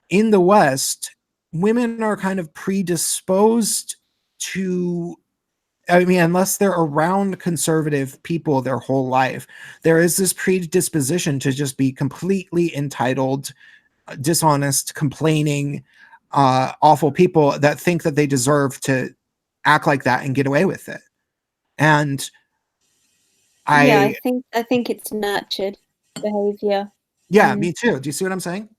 in the West, women are kind of predisposed to, I mean, unless they're around conservative people their whole life, there is this predisposition to just be completely entitled, dishonest, complaining, awful people that think that they deserve to act like that and get away with it. And I think it's nurtured behavior. Me too. Do you see what I'm saying?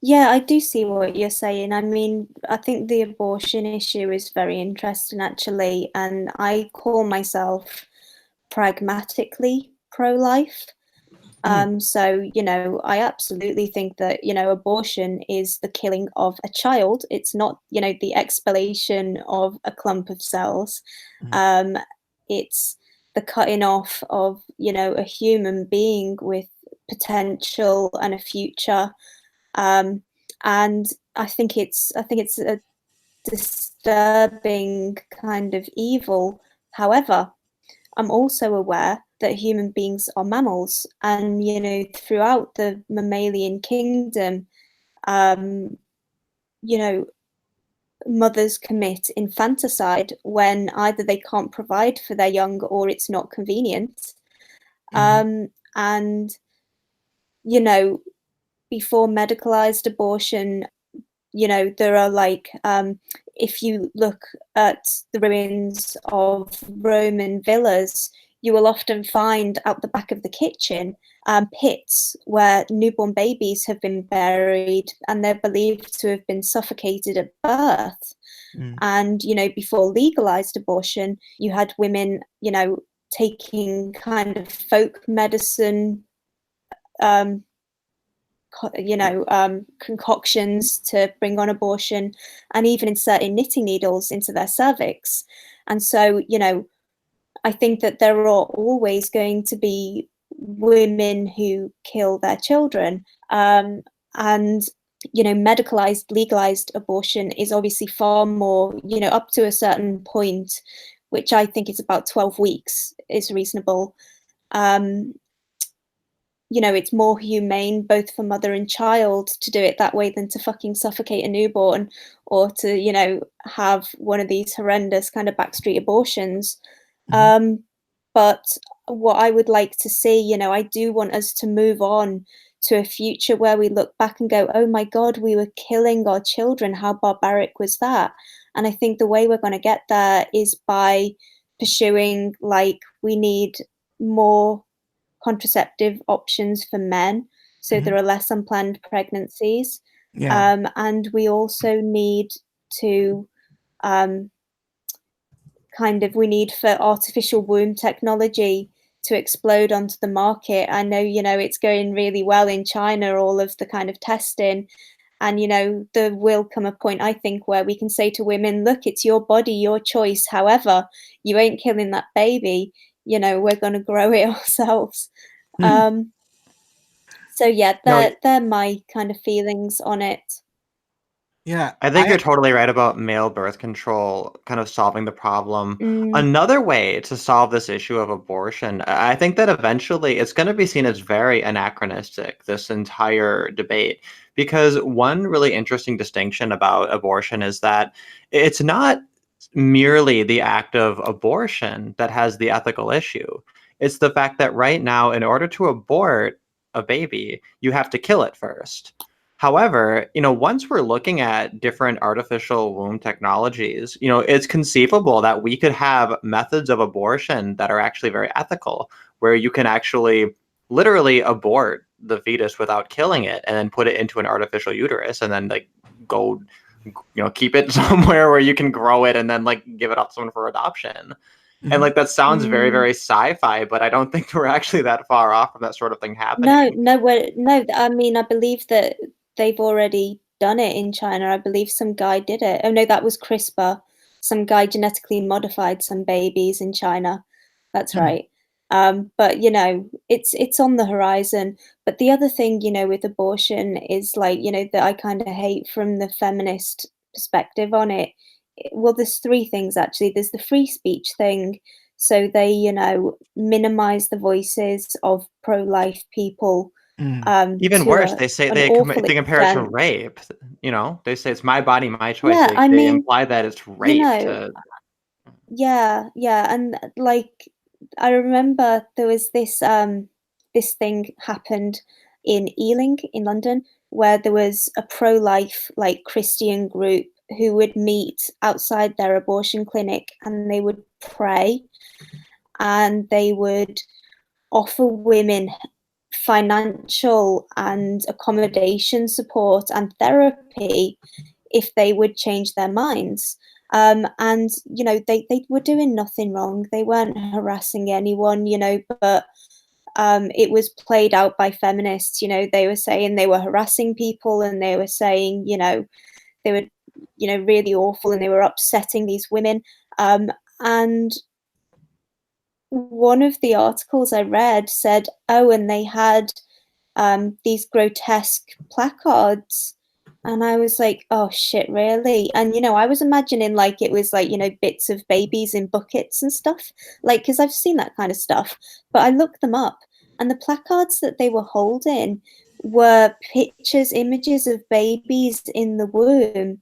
Yeah, I do see what you're saying. I mean, I think the abortion issue is very interesting, actually, and I call myself pragmatically pro-life. So, you know, I absolutely think that, you know, abortion is the killing of a child. It's not, you know, the expellation of a clump of cells. It's the cutting off of, you know, a human being with potential and a future. And I think it's a disturbing kind of evil. However, I'm also aware that human beings are mammals, and you know, throughout the mammalian kingdom, you know, mothers commit infanticide when either they can't provide for their young or it's not convenient. And you know, before medicalized abortion, you know, there are like, if you look at the ruins of Roman villas, you will often find out the back of the kitchen pits where newborn babies have been buried, and they're believed to have been suffocated at birth. And, you know, before legalized abortion, you had women, you know, taking kind of folk medicine, you know, concoctions to bring on abortion, and even inserting knitting needles into their cervix. And so, you know, I think that there are always going to be women who kill their children. And, you know, medicalized, legalized abortion is obviously far more, you know, up to a certain point, which I think is about 12 weeks is reasonable. You know, it's more humane both for mother and child to do it that way than to fucking suffocate a newborn, or to, you know, have one of these horrendous kind of backstreet abortions. But what I would like to see, you know, I do want us to move on to a future where we look back and go, oh my God, we were killing our children. How barbaric was that? And I think the way we're going to get there is by pursuing, like, we need more contraceptive options for men, so there are less unplanned pregnancies. And we also need to we need for artificial womb technology to explode onto the market. I know, you know, it's going really well in China, all of the kind of testing. And, you know, there will come a point, I think, where we can say to women, look, it's your body, your choice. However, you ain't killing that baby. You know, we're going to grow it ourselves. So, yeah, they're my kind of feelings on it. Yeah, I think you're totally right about male birth control kind of solving the problem. Another way to solve this issue of abortion, I think that eventually it's going to be seen as very anachronistic, this entire debate, because one really interesting distinction about abortion is that it's not merely the act of abortion that has the ethical issue. It's the fact that right now, in order to abort a baby, you have to kill it first. However, you know, once we're looking at different artificial womb technologies, you know, it's conceivable that we could have methods of abortion that are actually very ethical, where you can actually literally abort the fetus without killing it and then put it into an artificial uterus and then like go, you know, keep it somewhere where you can grow it and then like give it off to someone for adoption. And like that sounds very, very sci-fi, but I don't think we're actually that far off from that sort of thing happening. No. I mean, I believe that they've already done it in China. I believe some guy did it. Oh no, that was CRISPR. Some guy genetically modified some babies in China. That's right. But you know, it's on the horizon. But the other thing, you know, with abortion is like, you know, that I kind of hate from the feminist perspective on it. Well, there's three things actually. There's the free speech thing. So they, you know, minimize the voices of pro-life people. Even worse, they say they compare it to rape. You know, they say it's my body, my choice. Yeah, I they mean, imply that it's rape. you know, yeah, and like I remember there was this this thing happened in Ealing in London where there was a pro-life like Christian group who would meet outside their abortion clinic, and they would pray, and they would offer women financial and accommodation support and therapy if they would change their minds. And, you know, they were doing nothing wrong. They weren't harassing anyone, you know, but it was played out by feminists. You know, they were saying they were harassing people, and they were saying, you know, they were, you know, really awful, and they were upsetting these women. And one of the articles I read said, oh, and they had these grotesque placards. And I was like, oh shit, really? And, you know, I was imagining like it was like, you know, bits of babies in buckets and stuff, like, because I've seen that kind of stuff. But I looked them up, and the placards that they were holding were pictures, images of babies in the womb.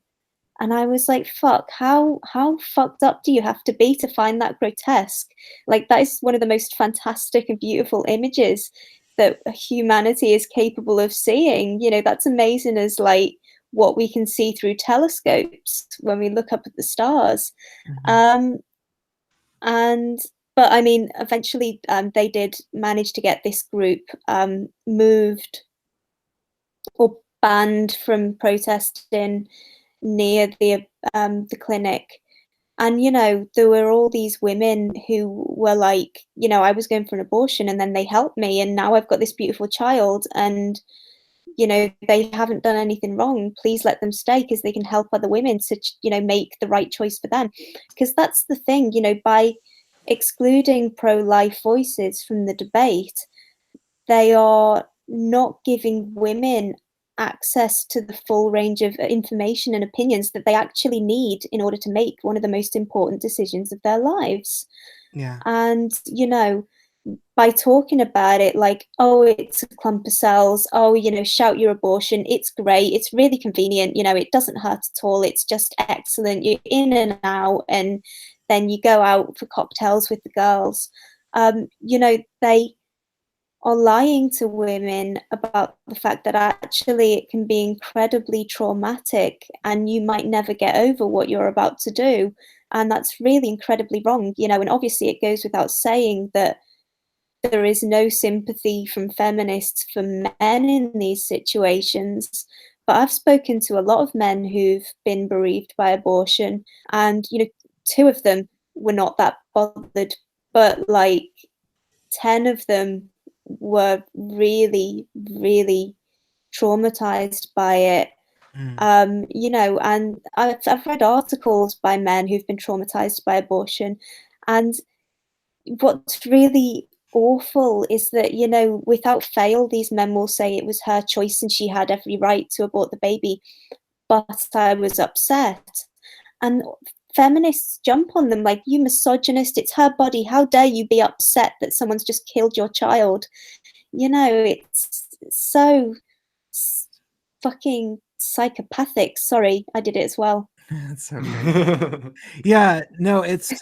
And I was like, fuck, how fucked up do you have to be to find that grotesque? Like, that is one of the most fantastic and beautiful images that humanity is capable of seeing. You know, that's amazing as like what we can see through telescopes when we look up at the stars. But I mean, eventually they did manage to get this group moved or banned from protesting near the clinic. And, you know, there were all these women who were like, you know, I was going for an abortion and then they helped me and now I've got this beautiful child and, you know, they haven't done anything wrong. Please let them stay because they can help other women to, you know, make the right choice for them. Because that's the thing, you know, by excluding pro-life voices from the debate, they are not giving women access to the full range of information and opinions that they actually need in order to make one of the most important decisions of their lives. Yeah. And, you know, by talking about it like, oh, it's a clump of cells, oh, you know, shout your abortion, it's great, it's really convenient, you know, it doesn't hurt at all, it's just excellent, you're in and out, and then you go out for cocktails with the girls. You know, they are lying to women about the fact that actually it can be incredibly traumatic and you might never get over what you're about to do. And that's really incredibly wrong, you know, and obviously it goes without saying that there is no sympathy from feminists for men in these situations. But I've spoken to a lot of men who've been bereaved by abortion, and, you know, 2 of them were not that bothered, but like 10 of them were really, really traumatized by it. You know, and I've read articles by men who've been traumatized by abortion, and what's really awful is that, you know, without fail, these men will say it was her choice and she had every right to abort the baby, but I was upset. And feminists jump on them like, you misogynist, it's her body, how dare you be upset that someone's just killed your child? You know, it's so fucking psychopathic. Sorry, I did it as well. That's okay. Yeah, no, it's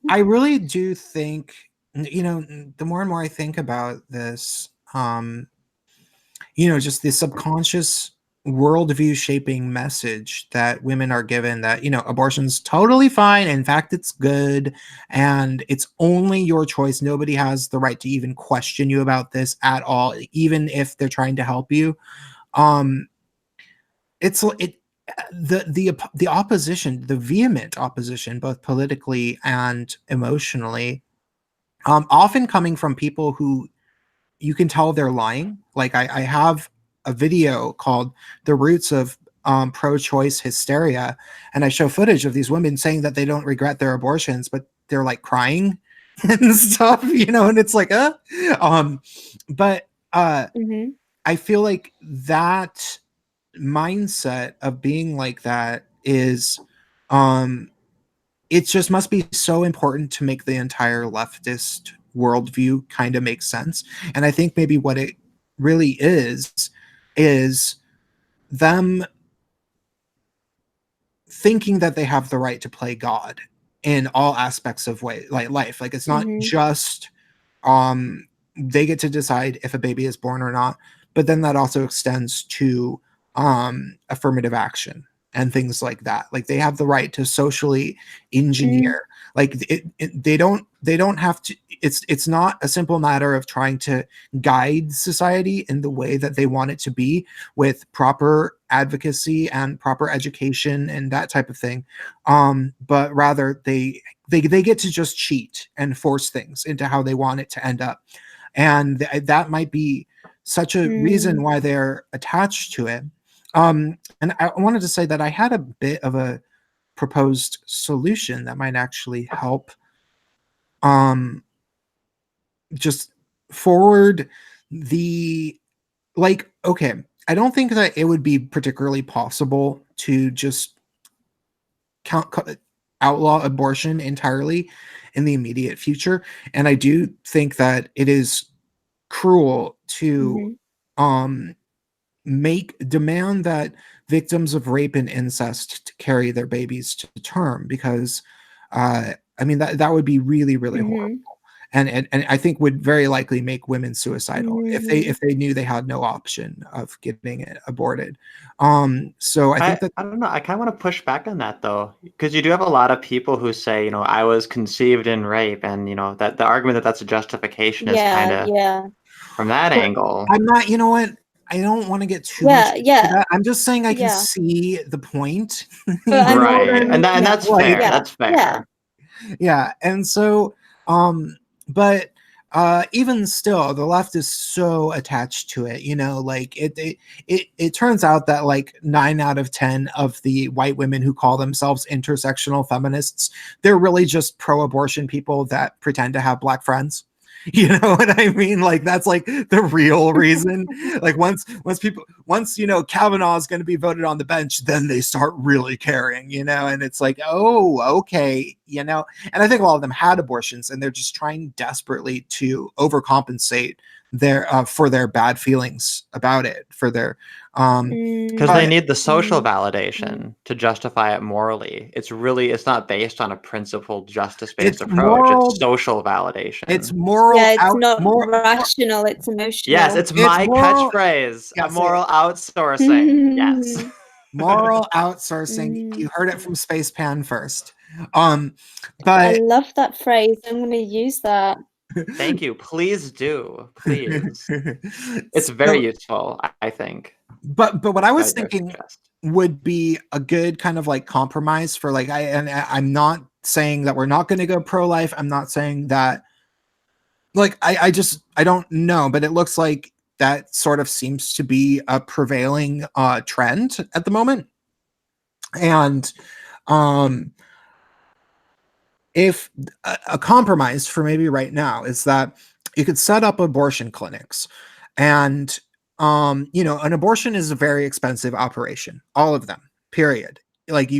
I really do think, you know, the more and more I think about this, you know, just the subconscious worldview shaping message that women are given that, you know, abortion's totally fine. In fact, it's good. And it's only your choice. Nobody has the right to even question you about this at all, even if they're trying to help you. It's it the opposition, the vehement opposition, both politically and emotionally, often coming from people who you can tell they're lying. Like I have a video called "The Roots of Pro-Choice Hysteria," and I show footage of these women saying that they don't regret their abortions, but they're like crying and stuff, you know. And it's like, but I feel like that mindset of being like that is it just must be so important to make the entire leftist worldview kind of make sense. And I think maybe what it really is them thinking that they have the right to play God in all aspects of like life. Like it's not just they get to decide if a baby is born or not, but then that also extends to affirmative action and things like that. Like they have the right to socially engineer. Like they don't have to. It's not a simple matter of trying to guide society in the way that they want it to be with proper advocacy and proper education and that type of thing. But rather they get to just cheat and force things into how they want it to end up. And that might be such a reason why they're attached to it. And I wanted to say that I had a bit of a proposed solution that might actually help just forward the, like, okay, I don't think that it would be particularly possible to just outlaw abortion entirely in the immediate future. And I do think that it is cruel to demand that victims of rape and incest to carry their babies to term, because I mean that would be really, really horrible. and I think would very likely make women suicidal if they knew they had no option of getting it aborted. So I think that I don't know. I kind of want to push back on that though, because you do have a lot of people who say, I was conceived in rape, and that the argument that that's a justification is kind of from that angle. I'm not. You know what? I don't want to get too much into that. I'm just saying I can see the point. Right, and that's fair. That's fair. Yeah, and so, but even still, the left is so attached to it. Like it turns out that like 9 out of 10 of the white women who call themselves intersectional feminists, they're really just pro-abortion people that pretend to have Black friends. You know what I mean? Like that's like the real reason. Like once Kavanaugh is going to be voted on the bench, then they start really caring, and it's like, oh, okay, and I think a lot of them had abortions and they're just trying desperately to overcompensate for their bad feelings about it, for their because they need the social validation to justify it morally. It's not based on a principled justice-based approach. It's social validation. It's moral. Yeah, it's not rational, it's emotional. Yes, it's my catchphrase. Yes, moral outsourcing. Yes. Moral outsourcing. You heard it from Spacepan first. But I love that phrase. I'm going to use that. Thank you. Please do. Please. It's very useful, I think. But what I was thinking would be a good kind of like compromise for like I'm not saying that we're not going to go pro-life. I'm not saying that like I don't know, but it looks like that sort of seems to be a prevailing trend at the moment. And if a compromise for maybe right now is that you could set up abortion clinics, and an abortion is a very expensive operation, all of them, period. Like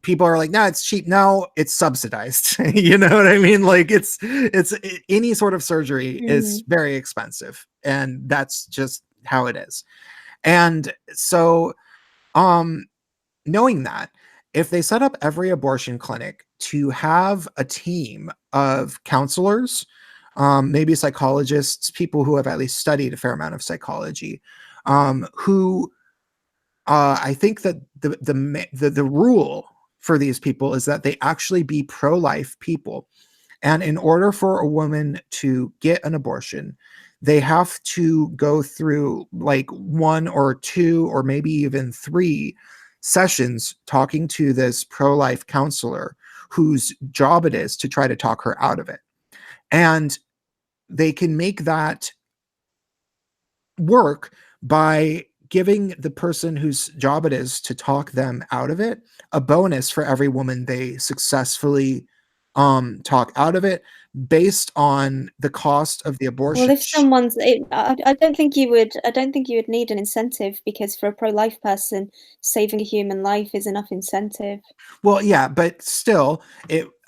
people are like, no, it's cheap. No, it's subsidized. You know what I mean? Like it's any sort of surgery is very expensive, and that's just how it is. And so knowing that, if they set up every abortion clinic to have a team of counselors, maybe psychologists, people who have at least studied a fair amount of psychology, who I think that the rule for these people is that they actually be pro-life people. And in order for a woman to get an abortion, they have to go through like 1 or 2 or maybe even 3 sessions talking to this pro-life counselor whose job it is to try to talk her out of it. And they can make that work by giving the person whose job it is to talk them out of it a bonus for every woman they successfully talk out of it, based on the cost of the abortion. Well, if someone's, I don't think you would need an incentive, because for a pro-life person, saving a human life is enough incentive. Well, yeah, but still,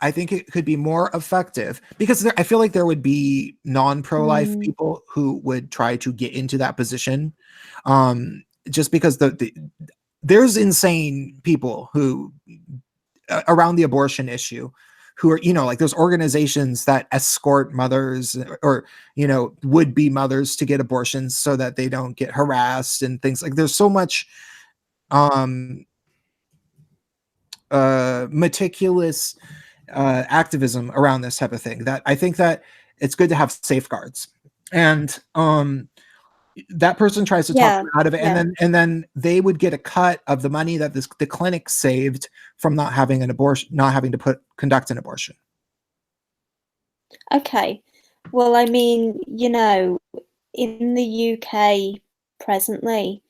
I think it could be more effective, because I feel like there would be non-pro-life people who would try to get into that position, just because there's insane people who around the abortion issue who are, like there's organizations that escort mothers or, would-be mothers to get abortions so that they don't get harassed and things like. There's so much meticulous activism around this type of thing that I think that it's good to have safeguards. And that person tries to talk them out of it, and then they would get a cut of the money that the clinic saved from not having an abortion, not having to conduct an abortion. Okay, well, I mean, in the UK presently,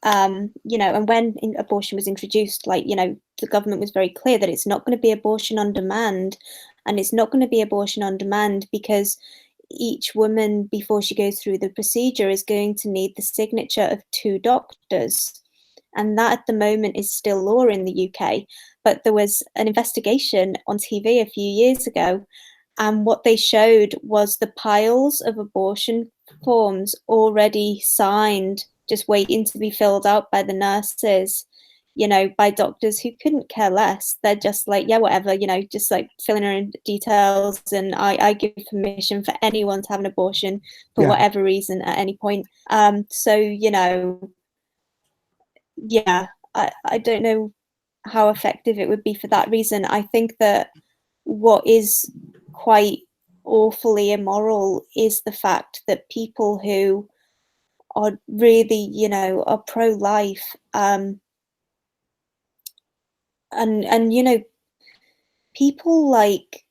and when abortion was introduced, the government was very clear that it's not going to be abortion on demand, and it's not going to be abortion on demand because each woman, before she goes through the procedure, is going to need the signature of 2 doctors. And that at the moment is still law in the UK. But there was an investigation on TV a few years ago, and what they showed was the piles of abortion forms already signed, just waiting to be filled out by the nurses. you know, by doctors who couldn't care less. They're just like, yeah, whatever, you know, just like filling her in details, and I give permission for anyone to have an abortion for whatever reason at any point. So, you know, yeah, I don't know how effective it would be for that reason. I think that what is quite awfully immoral is the fact that people who are really, you know, are pro-life, and you know, people like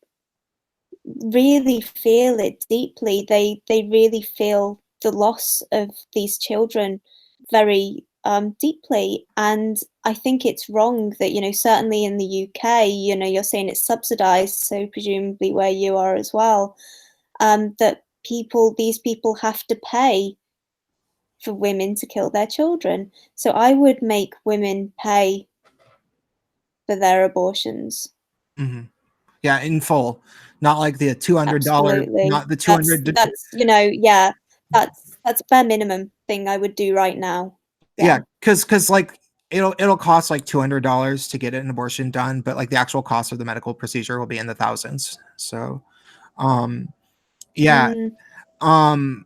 really feel it deeply. They really feel the loss of these children very deeply, and I think it's wrong that, you know, certainly in the UK, you know, you're saying it's subsidized, so presumably where you are as well, that these people have to pay for women to kill their children. So I would make women pay for their abortions. Mm-hmm. Yeah, in full, not like the $200, Absolutely. not the 200. That's you know, yeah, that's bare minimum thing I would do right now. Yeah, because like it'll cost like $200 to get an abortion done, but like the actual cost of the medical procedure will be in the thousands. So, yeah. Mm.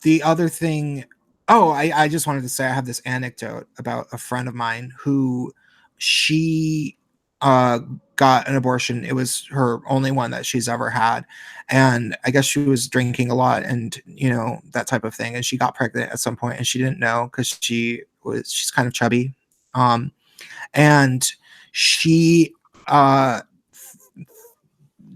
The other thing, oh, I just wanted to say I have this anecdote about a friend of mine who she got an abortion. It was her only one that she's ever had. And I guess she was drinking a lot and, you know, that type of thing. And she got pregnant at some point and she didn't know because she's kind of chubby. And she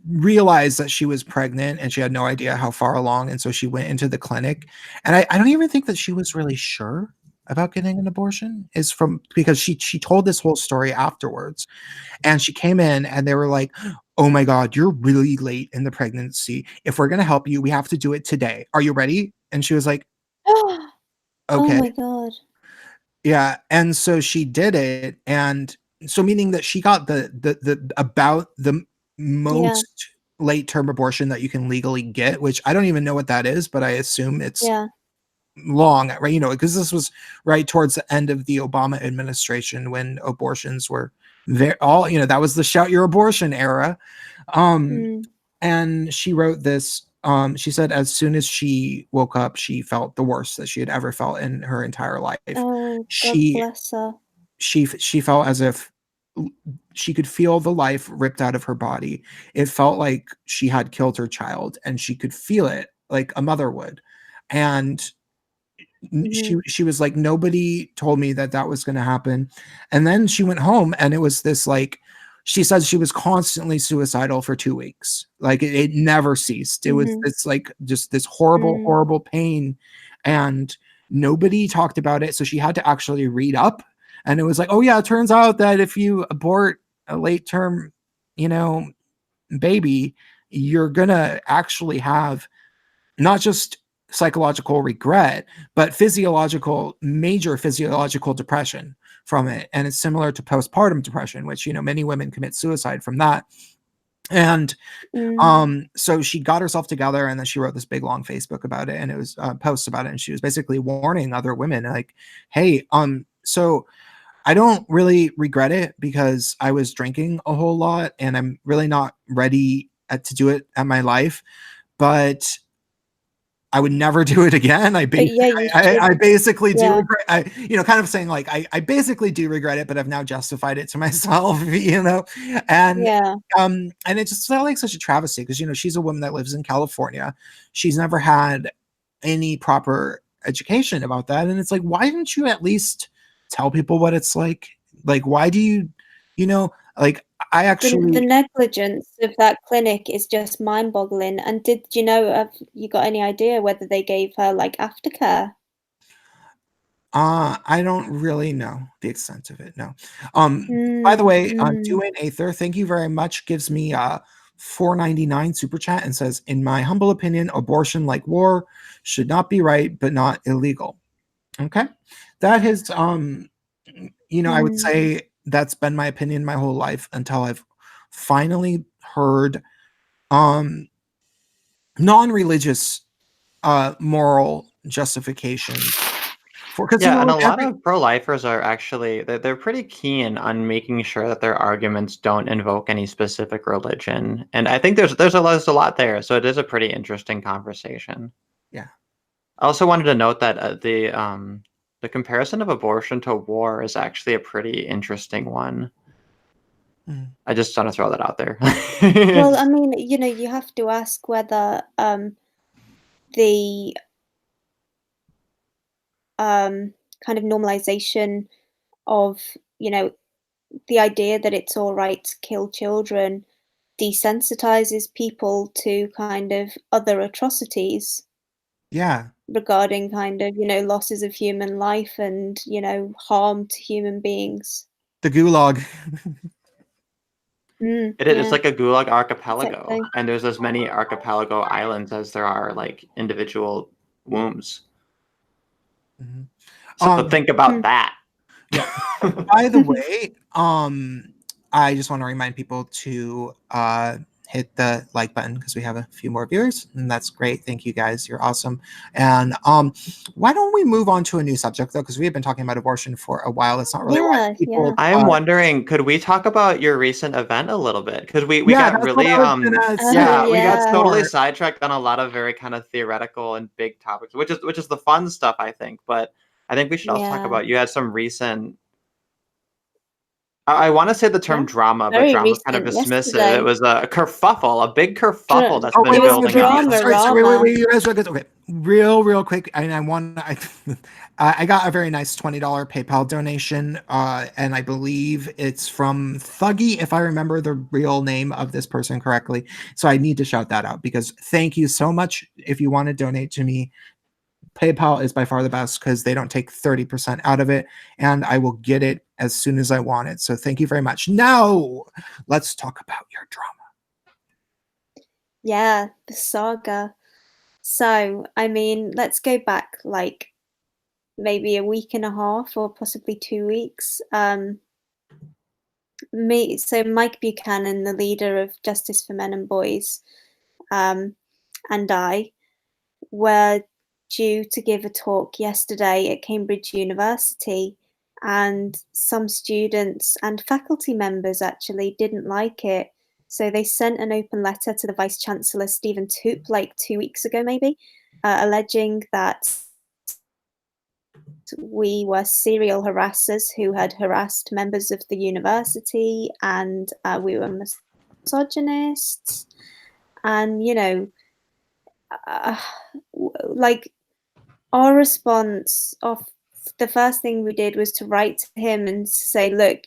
realized that she was pregnant and she had no idea how far along, and so she went into the clinic, and I don't even think that she was really sure about getting an abortion, is from because she told this whole story afterwards, and she came in and they were like, oh my god, you're really late in the pregnancy. If we're going to help you, we have to do it today. Are you ready? And she was like, Oh okay. my god. Yeah, and so she did it, and so meaning that she got the about the most late term abortion that you can legally get, which I don't even know what that is, but I assume it's long, right? You know, because this was right towards the end of the Obama administration when abortions were all, you know, that was the shout your abortion era. And she wrote this. She said as soon as she woke up, she felt the worst that she had ever felt in her entire life. Oh, God bless her. She felt as if she could feel the life ripped out of her body. It felt like she had killed her child, and she could feel it like a mother would. And she was like, nobody told me that was going to happen. And then she went home, and it was this like, she says she was constantly suicidal for 2 weeks. Like it never ceased. It was this like just this horrible pain, and nobody talked about it. So she had to actually read up, and it was like, oh yeah, it turns out that if you abort a late term, you know, baby, you're gonna actually have not just psychological regret, but major physiological depression from it. And it's similar to postpartum depression, which, you know, many women commit suicide from that. And so she got herself together, and then she wrote this big long Facebook about it, and it was posts about it, and she was basically warning other women like, hey, so I don't really regret it because I was drinking a whole lot and I'm really not ready to do it at my life, but I would never do it again. I basically do regret, you know, kind of saying like, I basically do regret it, but I've now justified it to myself, you know? And it just felt like such a travesty because, you know, she's a woman that lives in California. She's never had any proper education about that. And it's like, why didn't you at least tell people what it's like? Like, why do you, you know, like I actually the negligence of that clinic is just mind-boggling. And did you know? Have you got any idea whether they gave her like aftercare? I don't really know the extent of it. No. By the way, Duane Aether, thank you very much. Gives me $4.99 super chat and says, in my humble opinion, abortion, like war, should not be right, but not illegal. Okay, that has you know, I would say that's been my opinion my whole life until I've finally heard non-religious moral justifications Yeah, and a lot of pro-lifers are actually they're pretty keen on making sure that their arguments don't invoke any specific religion, and I think there's a lot there, so it is a pretty interesting conversation. Yeah. I also wanted to note that the comparison of abortion to war is actually a pretty interesting one. I just want to throw that out there. Well, I mean, you have to ask whether the kind of normalization of, the idea that it's all right to kill children desensitizes people to kind of other atrocities. Yeah. Regarding kind of, losses of human life and, harm to human beings. The gulag. It's like a gulag archipelago, exactly. And there's as many archipelago islands as there are like individual wombs. So think about that. Yeah. By the way, I just want to remind people to hit the like button because we have a few more viewers, and that's great. Thank you guys. You're awesome. And why don't we move on to a new subject though? Because we have been talking about abortion for a while. It's not really why people. I'm wondering, could we talk about your recent event a little bit? Because we got really we got totally sidetracked on a lot of very kind of theoretical and big topics, which is the fun stuff, I think. But I think we should also talk about, you had some recent. I want to say the term drama, but drama kind of dismissive. It was a kerfuffle, a big kerfuffle that's been building up. Wait, you guys, okay. Real quick. I got a very nice $20 PayPal donation, and I believe it's from Thuggy, if I remember the real name of this person correctly. So I need to shout that out because thank you so much. If you want to donate to me, PayPal is by far the best because they don't take 30% out of it, and I will get it as soon as I want it. So thank you very much. Now, let's talk about your drama. Yeah, the saga. So, I mean, let's go back like maybe a week and a half or possibly 2 weeks. Mike Buchanan, the leader of Justice for Men and Boys, and I were due to give a talk yesterday at Cambridge University, and some students and faculty members actually didn't like it. So they sent an open letter to the Vice Chancellor, Stephen Toop, like 2 weeks ago maybe, alleging that we were serial harassers who had harassed members of the university, and we were misogynists. And, like our response of the first thing we did was to write to him and say, look,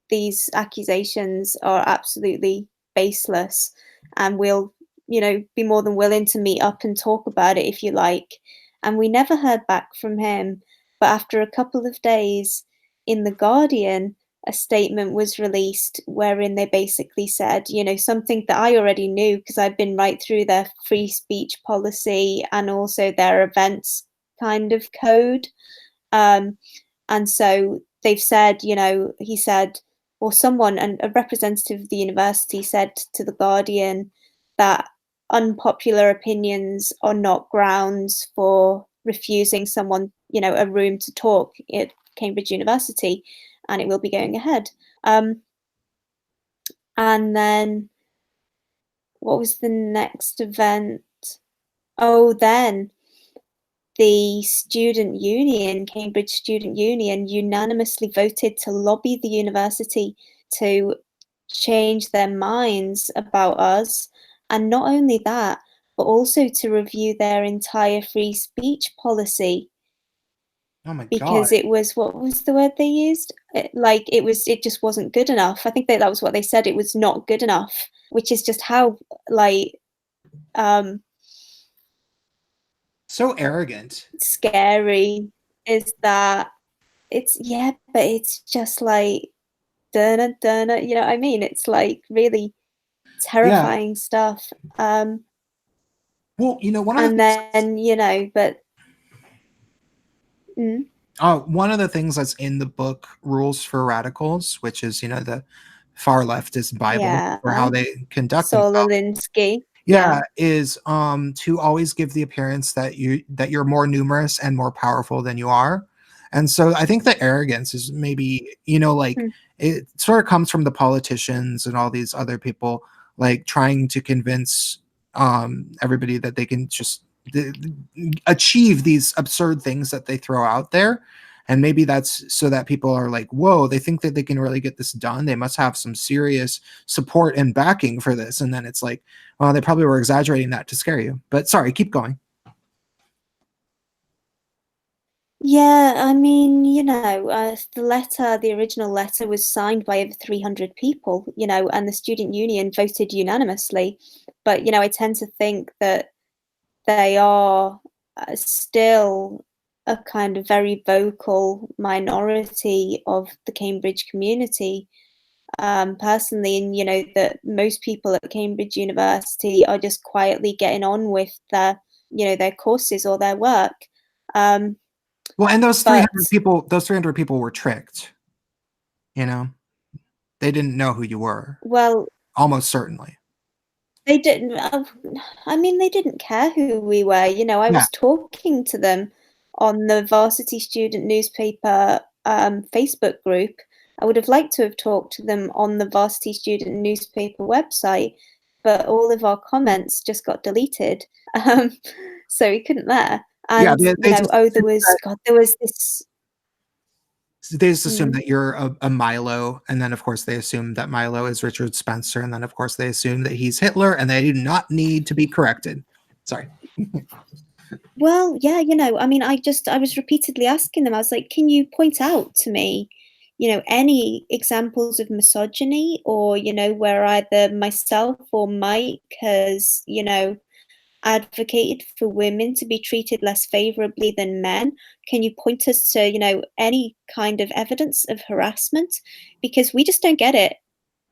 these accusations are absolutely baseless, and we'll, be more than willing to meet up and talk about it if you like. And we never heard back from him. But after a couple of days in The Guardian, a statement was released wherein they basically said, something that I already knew because I'd been right through their free speech policy and also their events kind of code. And so they've said, he said, or someone, and a representative of the university said to The Guardian that unpopular opinions are not grounds for refusing someone, a room to talk at Cambridge University, and it will be going ahead. And then what was the next event? Oh, then the student union, Cambridge Student Union, unanimously voted to lobby the university to change their minds about us. And not only that, but also to review their entire free speech policy. Oh my God. Because it was, what was the word they used? It just wasn't good enough. I think that was what they said. It was not good enough, which is just how, so arrogant. Scary is that but it's just like, you know what I mean? It's like really terrifying stuff. Well, one of one of the things that's in the book Rules for Radicals, which is, the far leftist Bible for how they conduct themselves. Linsky. Yeah, is to always give the appearance that you're more numerous and more powerful than you are. And so I think the arrogance is maybe, like it sort of comes from the politicians and all these other people like trying to convince everybody that they can just achieve these absurd things that they throw out there. And maybe that's so that people are like, whoa, they think that they can really get this done. They must have some serious support and backing for this. And then it's like, well, they probably were exaggerating that to scare you. But sorry, keep going. Yeah, I mean, the original letter was signed by over 300 people, and the student union voted unanimously. But, I tend to think that they are still a kind of very vocal minority of the Cambridge community, personally, and that most people at Cambridge University are just quietly getting on with their courses or their work. Well, and those 300 people were tricked. They didn't know who you were. Well, almost certainly. They didn't. I mean, they didn't care who we were. I was talking to them on the Varsity Student Newspaper Facebook group. I would have liked to have talked to them on the Varsity Student Newspaper website, but all of our comments just got deleted, so we couldn't there. And there was this. They just assume that you're a Milo, and then of course they assume that Milo is Richard Spencer, and then of course they assume that he's Hitler, and they do not need to be corrected. Sorry. Well, yeah, I mean, I was repeatedly asking them. I was like, can you point out to me, any examples of misogyny, or where either myself or Mike has, advocated for women to be treated less favorably than men? Can you point us to, any kind of evidence of harassment? Because we just don't get it.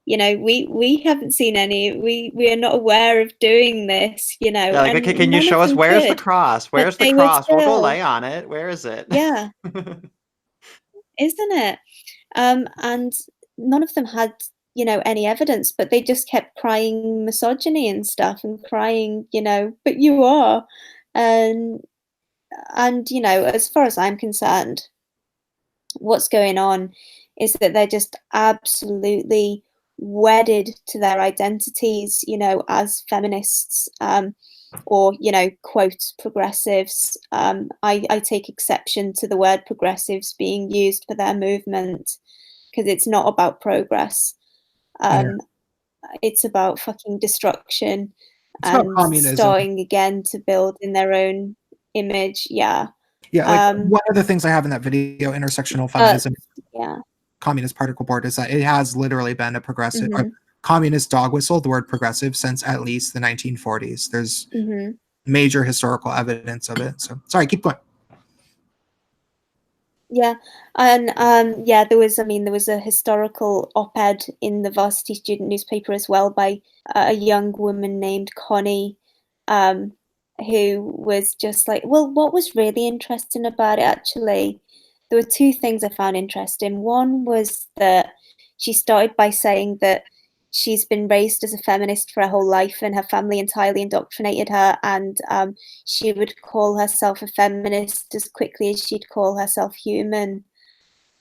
We haven't seen any. We are not aware of doing this. Yeah, like, can you show us where's the cross? Where's the cross? We'll go lay on it. Where is it? Yeah, isn't it? And none of them had any evidence, but they just kept crying misogyny and stuff, and crying, but you are. And as far as I'm concerned, what's going on is that they're just absolutely wedded to their identities, as feminists, or, quote, progressives. I take exception to the word progressives being used for their movement, because it's not about progress. It's about fucking destruction and starting again to build in their own image. Yeah. Yeah, like one of the things I have in that video, intersectional feminism, communist particle board, is that it has literally been a progressive, communist dog whistle, the word progressive, since at least the 1940s. There's major historical evidence of it. So sorry, keep going. Yeah, and there was a historical op-ed in the Varsity Student Newspaper as well by a young woman named Connie, who was just like, well, what was really interesting about it, actually, there were two things I found interesting. One was that she started by saying that she's been raised as a feminist for her whole life, and her family entirely indoctrinated her, and she would call herself a feminist as quickly as she'd call herself human.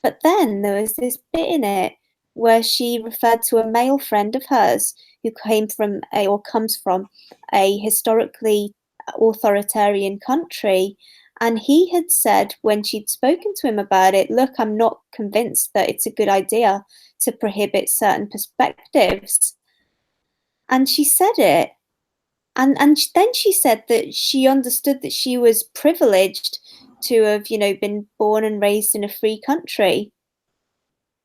But then there was this bit in it where she referred to a male friend of hers who comes from a historically authoritarian country, and he had said, when she'd spoken to him about it, look, I'm not convinced that it's a good idea to prohibit certain perspectives. And she said it. And then she said that she understood that she was privileged to have, been born and raised in a free country.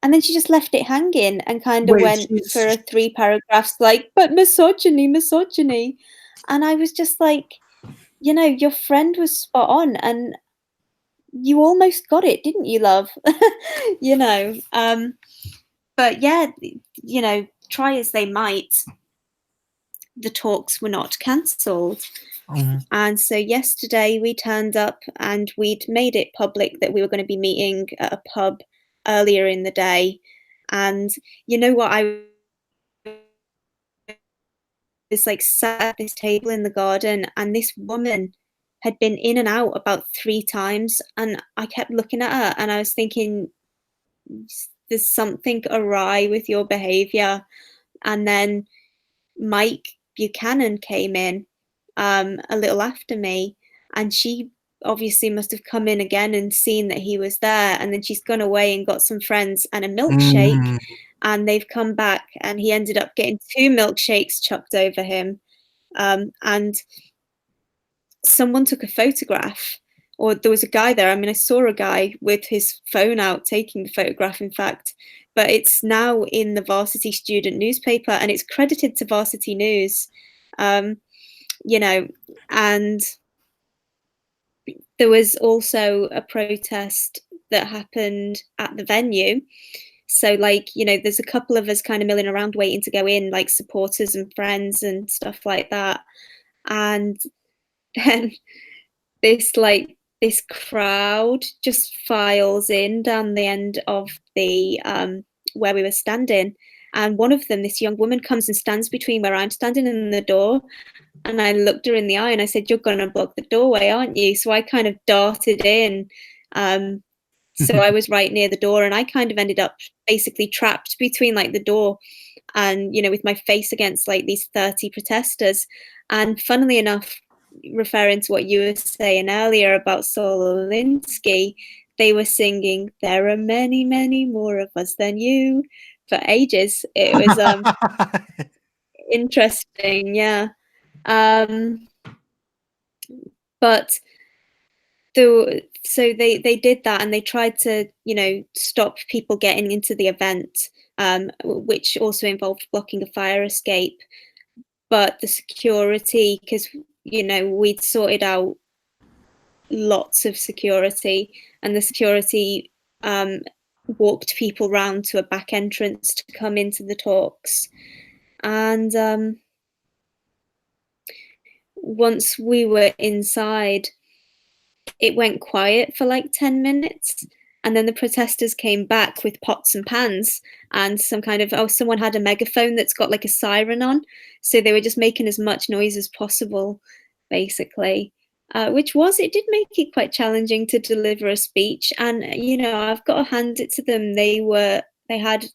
And then she just left it hanging and kind of went for 3 paragraphs like, but misogyny. And I was just like, your friend was spot on, and you almost got it, didn't you, love? But yeah, try as they might, the talks were not cancelled. And so yesterday we turned up, and we'd made it public that we were going to be meeting at a pub earlier in the day. And you know what I like sat at this table in the garden, and this woman had been in and out about 3 times, and I kept looking at her and I was thinking, there's something awry with your behavior. And then Mike Buchanan came in a little after me, and she obviously must have come in again and seen that he was there, and then she's gone away and got some friends and a milkshake, and they've come back, and he ended up getting 2 milkshakes chucked over him, and someone took a photograph, or there was a guy there. I mean, I saw a guy with his phone out taking the photograph, in fact, but it's now in the Varsity Student newspaper, and it's credited to Varsity News, you know. And there was also a protest that happened at the venue. So, like, you know, there's a couple of us kind of milling around waiting to go in, like supporters and friends and stuff like that. And then this crowd just files in down the end of the where we were standing, and one of them, this young woman, comes and stands between where I'm standing and the door, and I looked her in the eye and I said, "You're gonna block the doorway, aren't you?" So I kind of darted in, so I was right near the door, and I kind of ended up basically trapped between like the door and, you know, with my face against like these 30 protesters. And funnily enough, referring to what you were saying earlier about Saul Alinsky, they were singing "There are many, many more of us than you" for ages. It was interesting, yeah. But so they did that, and they tried to, you know, stop people getting into the event, which also involved blocking a fire escape. But the security, because, you know, we'd sorted out lots of security, and the security walked people round to a back entrance to come into the talks. And once we were inside, it went quiet for like 10 minutes, and then the protesters came back with pots and pans and some kind of, someone had a megaphone that's got like a siren on, so they were just making as much noise as possible, basically, it did make it quite challenging to deliver a speech. And, you know, I've got to hand it to them, they had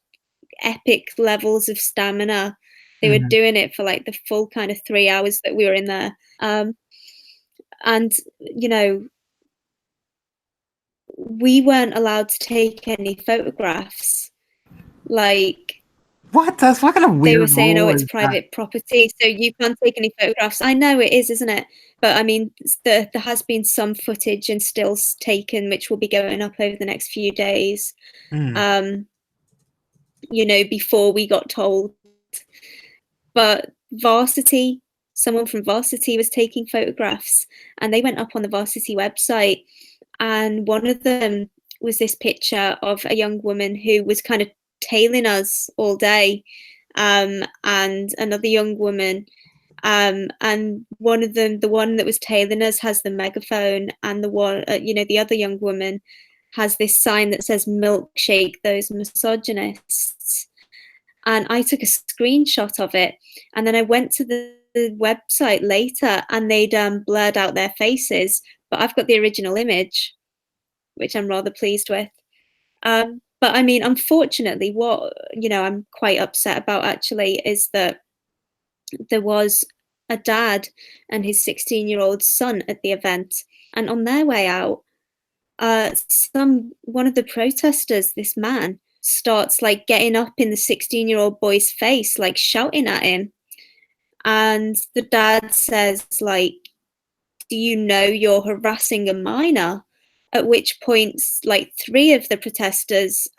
epic levels of stamina. They were doing it for like the full kind of 3 hours that we were in there. And, you know, we weren't allowed to take any photographs. Like, what? That's what kind of weird. They were saying, "Oh, it's private property, so you can't take any photographs." I know it is, isn't it? But I mean, there has been some footage and stills taken, which will be going up over the next few days. You know, before we got told. But someone from Varsity was taking photographs, and they went up on the Varsity website. And one of them was this picture of a young woman who was kind of tailing us all day, and another young woman, and one of them, the one that was tailing us, has the megaphone, and the one, you know, the other young woman has this sign that says "Milkshake those misogynists." And I took a screenshot of it, and then I went to the website later, and they'd blurred out their faces, but I've got the original image, which I'm rather pleased with. But I mean, unfortunately, what, you know, I'm quite upset about actually is that there was a dad and his 16-year-old son at the event, and on their way out, one of the protesters, this man, starts like getting up in the 16-year-old boy's face, like shouting at him. And the dad says, like, "Do you know you're harassing a minor?" At which point, like, 3 of the protesters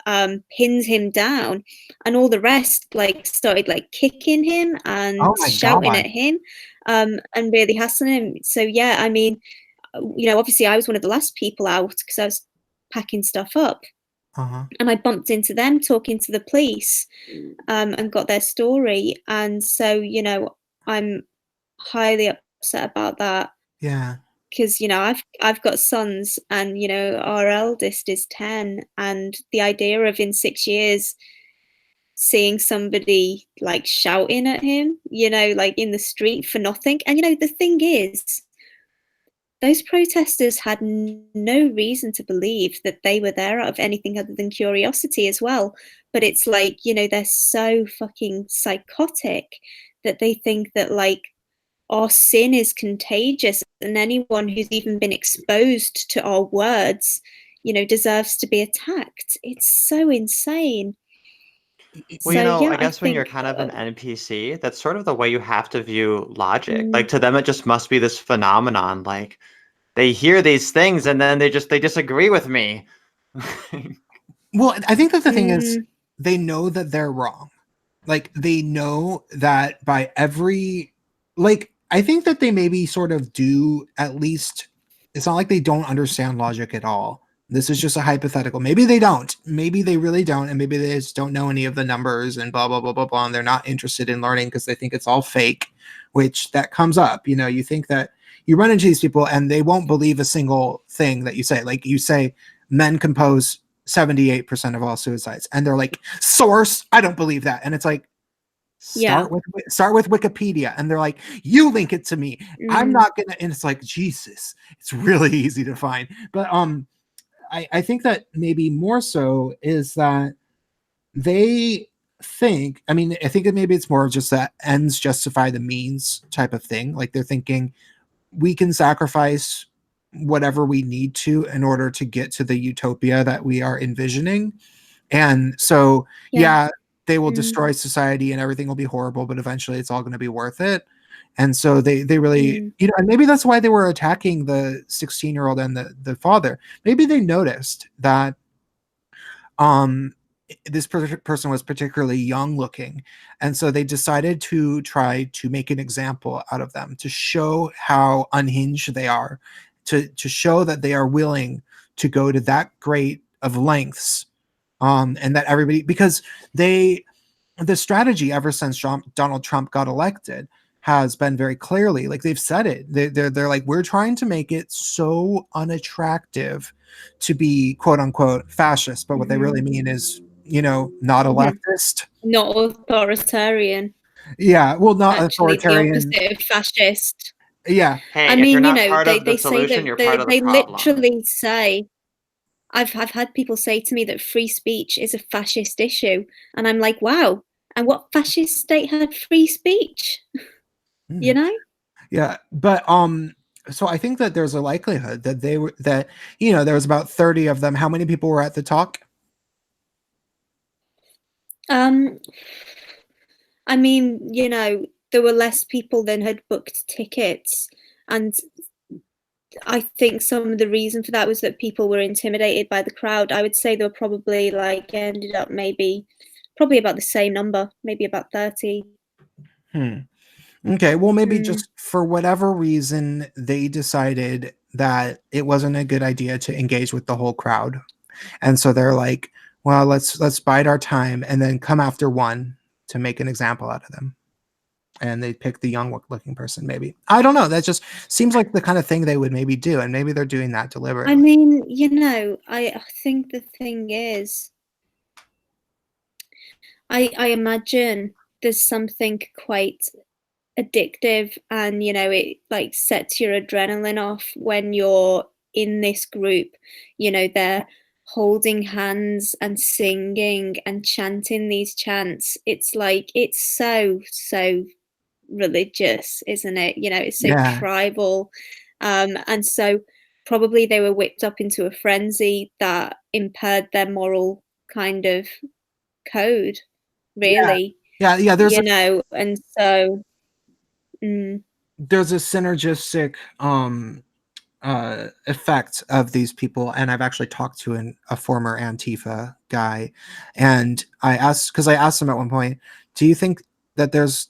pinned him down, and all the rest like started like kicking him and shouting at him, and really hassling him. So yeah, I mean, you know, obviously I was one of the last people out because I was packing stuff up. And I bumped into them talking to the police, and got their story. And so, you know, I'm highly upset about that. Yeah. Because, you know, I've got sons, and, you know, our eldest is 10, and the idea of in 6 years seeing somebody like shouting at him, you know, like in the street for nothing. And, you know, the thing is, those protesters had no reason to believe that they were there out of anything other than curiosity as well. But it's like, you know, they're so fucking psychotic that they think that like our sin is contagious and anyone who's even been exposed to our words, you know, deserves to be attacked. It's so insane. Well, So yeah, I guess when you're kind of an NPC, that's sort of the way you have to view logic. Like to them, it just must be this phenomenon. Like they hear these things and then they disagree with me. Well, I think that the thing is they know that they're wrong. Like they know that by every, like, I think that they maybe sort of do at least, it's not like they don't understand logic at all. This is just a hypothetical. Maybe they don't. Maybe they really don't. And maybe they just don't know any of the numbers and blah, blah, blah, blah, blah. And they're not interested in learning because they think it's all fake, which that comes up. You know, you think that you run into these people and they won't believe a single thing that you say. Like you say, men compose 78% of all suicides. And they're like, source, I don't believe that. And it's like, start with Wikipedia. And they're like, you link it to me. I'm not gonna, and it's like, Jesus, it's really easy to find. But I think that maybe more so is that they think, I mean, I think that maybe it's more of just that ends justify the means type of thing. Like they're thinking we can sacrifice whatever we need to in order to get to the utopia that we are envisioning. And so, yeah they will destroy society and everything will be horrible, but eventually it's all going to be worth it. And so they really, you know, and maybe that's why they were attacking the 16-year-old and the father. Maybe they noticed that this person was particularly young looking. And so they decided to try to make an example out of them, to show how unhinged they are, to show that they are willing to go to that great of lengths. And that everybody, because the strategy ever since Donald Trump got elected has been very clearly, like they've said it, they're like, we're trying to make it so unattractive to be quote unquote fascist, but what they really mean is, you know, not a leftist, not authoritarian. Yeah, well, not actually authoritarian. The opposite of fascist. Yeah. Hey, I if mean, you're you not know, part of the they say solution, that you're part of the they problem. literally say, I've had people say to me that free speech is a fascist issue, and I'm like, wow. And what fascist state had free speech? You know? Yeah, but so I think that there's a likelihood that you know, there was about 30 of them. How many people were at the talk? I mean, you know, there were less people than had booked tickets, and I think some of the reason for that was that people were intimidated by the crowd. I would say there were probably ended up probably about the same number, maybe about 30. Okay, well, maybe just for whatever reason, they decided that it wasn't a good idea to engage with the whole crowd. And so they're like, well, let's bide our time and then come after one to make an example out of them. And they pick the young looking person, maybe. I don't know. That just seems like the kind of thing they would maybe do. And maybe they're doing that deliberately. I mean, you know, I think the thing is, I imagine there's something quite addictive, and you know, it like sets your adrenaline off when you're in this group. You know, they're holding hands and singing and chanting these chants. It's like, it's so religious, isn't it? You know, it's so tribal. And so probably they were whipped up into a frenzy that impaired their moral kind of code, really. Yeah. There's you know, and so there's a synergistic effect of these people. And I've actually talked to a former Antifa guy, and I asked him at one point, do you think that there's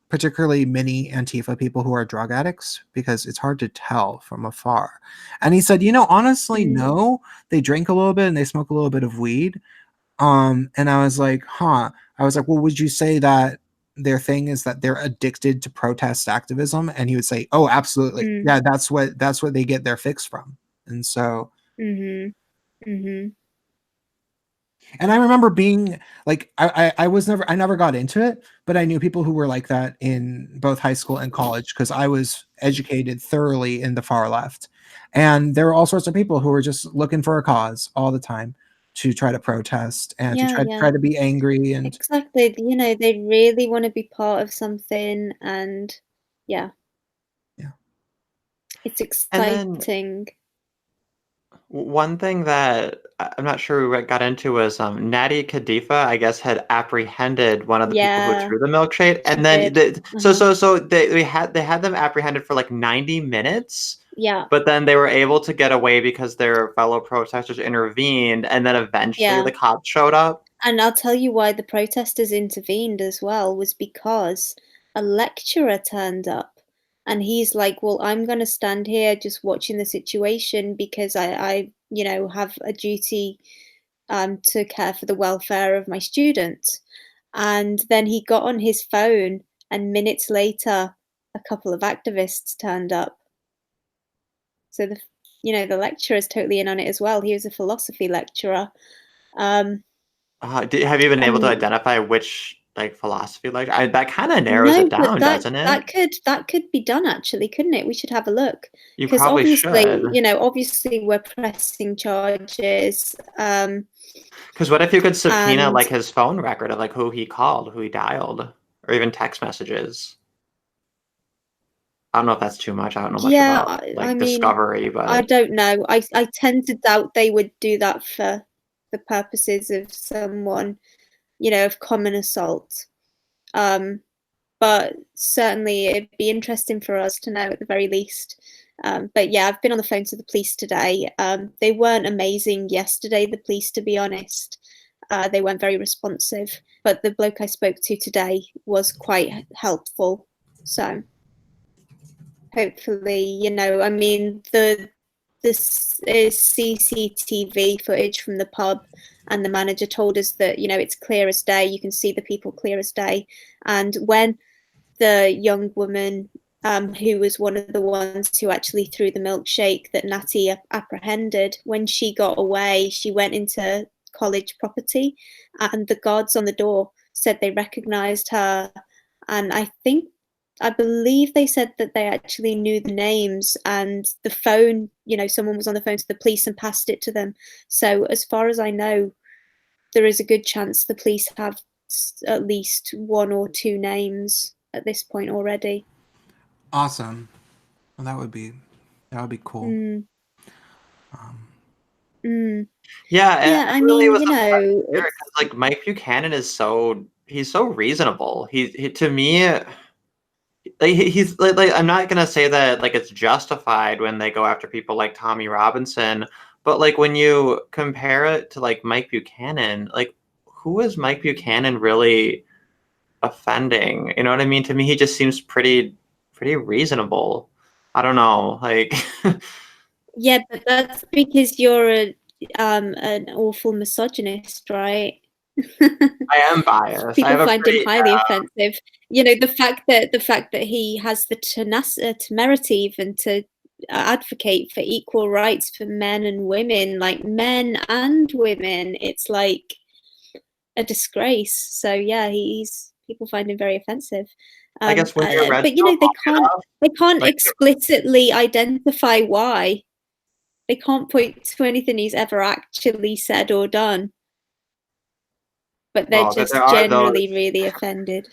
particularly many Antifa people who are drug addicts? Because it's hard to tell from afar. And he said, you know, honestly, no, they drink a little bit and they smoke a little bit of weed. And I was like, I was like, well, would you say that their thing is that they're addicted to protest activism? And he would say, oh, absolutely. Yeah, that's what they get their fix from. And so And I remember being like, I never got into it, but I knew people who were like that in both high school and college because I was educated thoroughly in the far left. And there were all sorts of people who were just looking for a cause all the time to try to protest and to try to be angry. And exactly, you know, they really want to be part of something, and yeah, it's And then exciting. one thing that I'm not sure we got into was Natty Khalifa, I guess, had apprehended one of the people who Yeah, threw the milkshake, and then they had them apprehended for like 90 minutes. Yeah. But then they were able to get away because their fellow protesters intervened, and then eventually the cops showed up. And I'll tell you why the protesters intervened as well, was because a lecturer turned up. And he's like, well, I'm going to stand here just watching the situation because I you know, have a duty to care for the welfare of my students. And then he got on his phone, and minutes later, a couple of activists turned up. So you know, the lecturer is totally in on it as well. He was a philosophy lecturer. Have you been able to identify which like philosophy lecture? That kind of narrows it down, doesn't it? That could be done actually, couldn't it? We should have a look. You probably obviously, should. you know, obviously we're pressing charges. Because what if you could subpoena like his phone record of like who he called, who he dialed, or even text messages? I don't know if that's too much. I don't know much about like discovery, but I don't know. I tend to doubt they would do that for the purposes of someone, you know, of common assault. But certainly it'd be interesting for us to know at the very least. But yeah, I've been on the phone to the police today. They weren't amazing yesterday, the police, to be honest. They weren't very responsive, but the bloke I spoke to today was quite helpful. So hopefully, you know, I mean, this is CCTV footage from the pub, and the manager told us that, you know, it's clear as day. You can see the people clear as day. And when the young woman who was one of the ones who actually threw the milkshake that Natty apprehended, when she got away, she went into college property, and the guards on the door said they recognized her. And I believe they said that they actually knew the names, and the phone, you know, someone was on the phone to the police and passed it to them. So as far as I know, there is a good chance the police have at least one or two names at this point already. Awesome. Well, that would be cool. Yeah, I mean, you know, like Mike Buchanan is he's so reasonable. He to me, like he's like I'm not gonna say that like it's justified when they go after people like Tommy Robinson, but like when you compare it to like Mike Buchanan, like who is Mike Buchanan really offending? You know what I mean? To me, he just seems pretty reasonable. I don't know, like. Yeah, but that's because you're an awful misogynist, right? I am biased. People find him highly offensive. You know, the fact that he has the temerity even to advocate for equal rights for men and women, like men and women, it's like a disgrace. So yeah, people find him very offensive. I guess when you're but you know, they can't explicitly identify why. They can't point to anything he's ever actually said or done. But they're just generally really offended.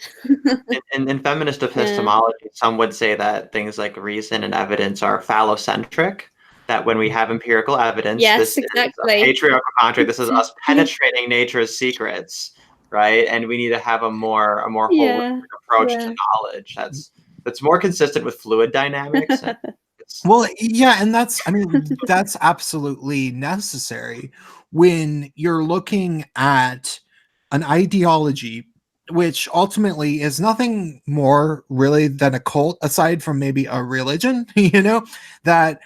in feminist epistemology, some would say that things like reason and evidence are phallocentric. That when we have empirical evidence, this is a patriarchal contract. This is us penetrating nature's secrets, right? And we need to have a more holistic approach to knowledge. That's more consistent with fluid dynamics. Well, yeah, and that's absolutely necessary when you're looking at an ideology which ultimately is nothing more really than a cult, aside from maybe a religion, you know, that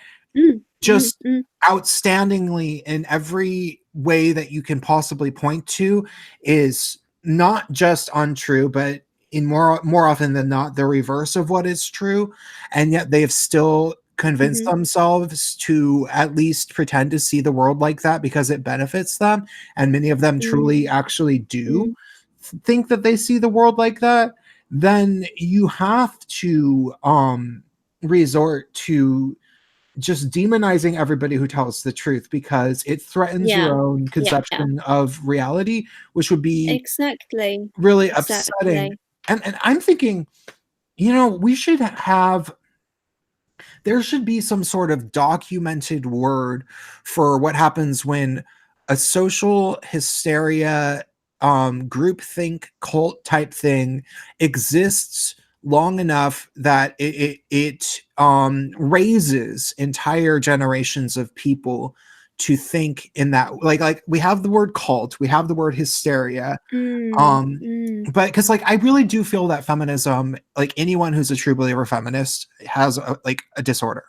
just outstandingly in every way that you can possibly point to is not just untrue, but in more often than not the reverse of what is true, and yet they have still convince Mhm. themselves to at least pretend to see the world like that because it benefits them, and many of them truly actually do think that they see the world like that, then you have to resort to just demonizing everybody who tells the truth, because it threatens your own conception of reality, which would be Exactly. really upsetting. And I'm thinking, we should have, there should be some sort of documented word for what happens when a social hysteria, groupthink cult type thing exists long enough that it raises entire generations of people to think in that, like we have the word cult, we have the word hysteria, but because like I really do feel that feminism, like anyone who's a true believer feminist, has a disorder.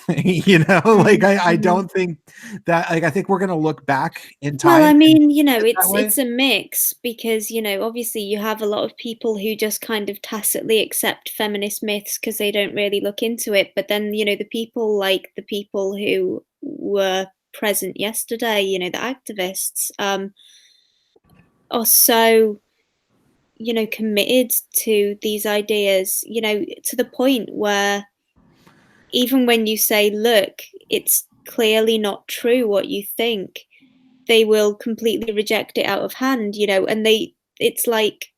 Like I don't think that, like, I think we're gonna look back in time. Well, I mean, that way. it's a mix because, obviously you have a lot of people who just kind of tacitly accept feminist myths because they don't really look into it. But then, the people who were present yesterday, the activists, are so, committed to these ideas, to the point where even when you say, look, it's clearly not true what you think, they will completely reject it out of hand, and it's like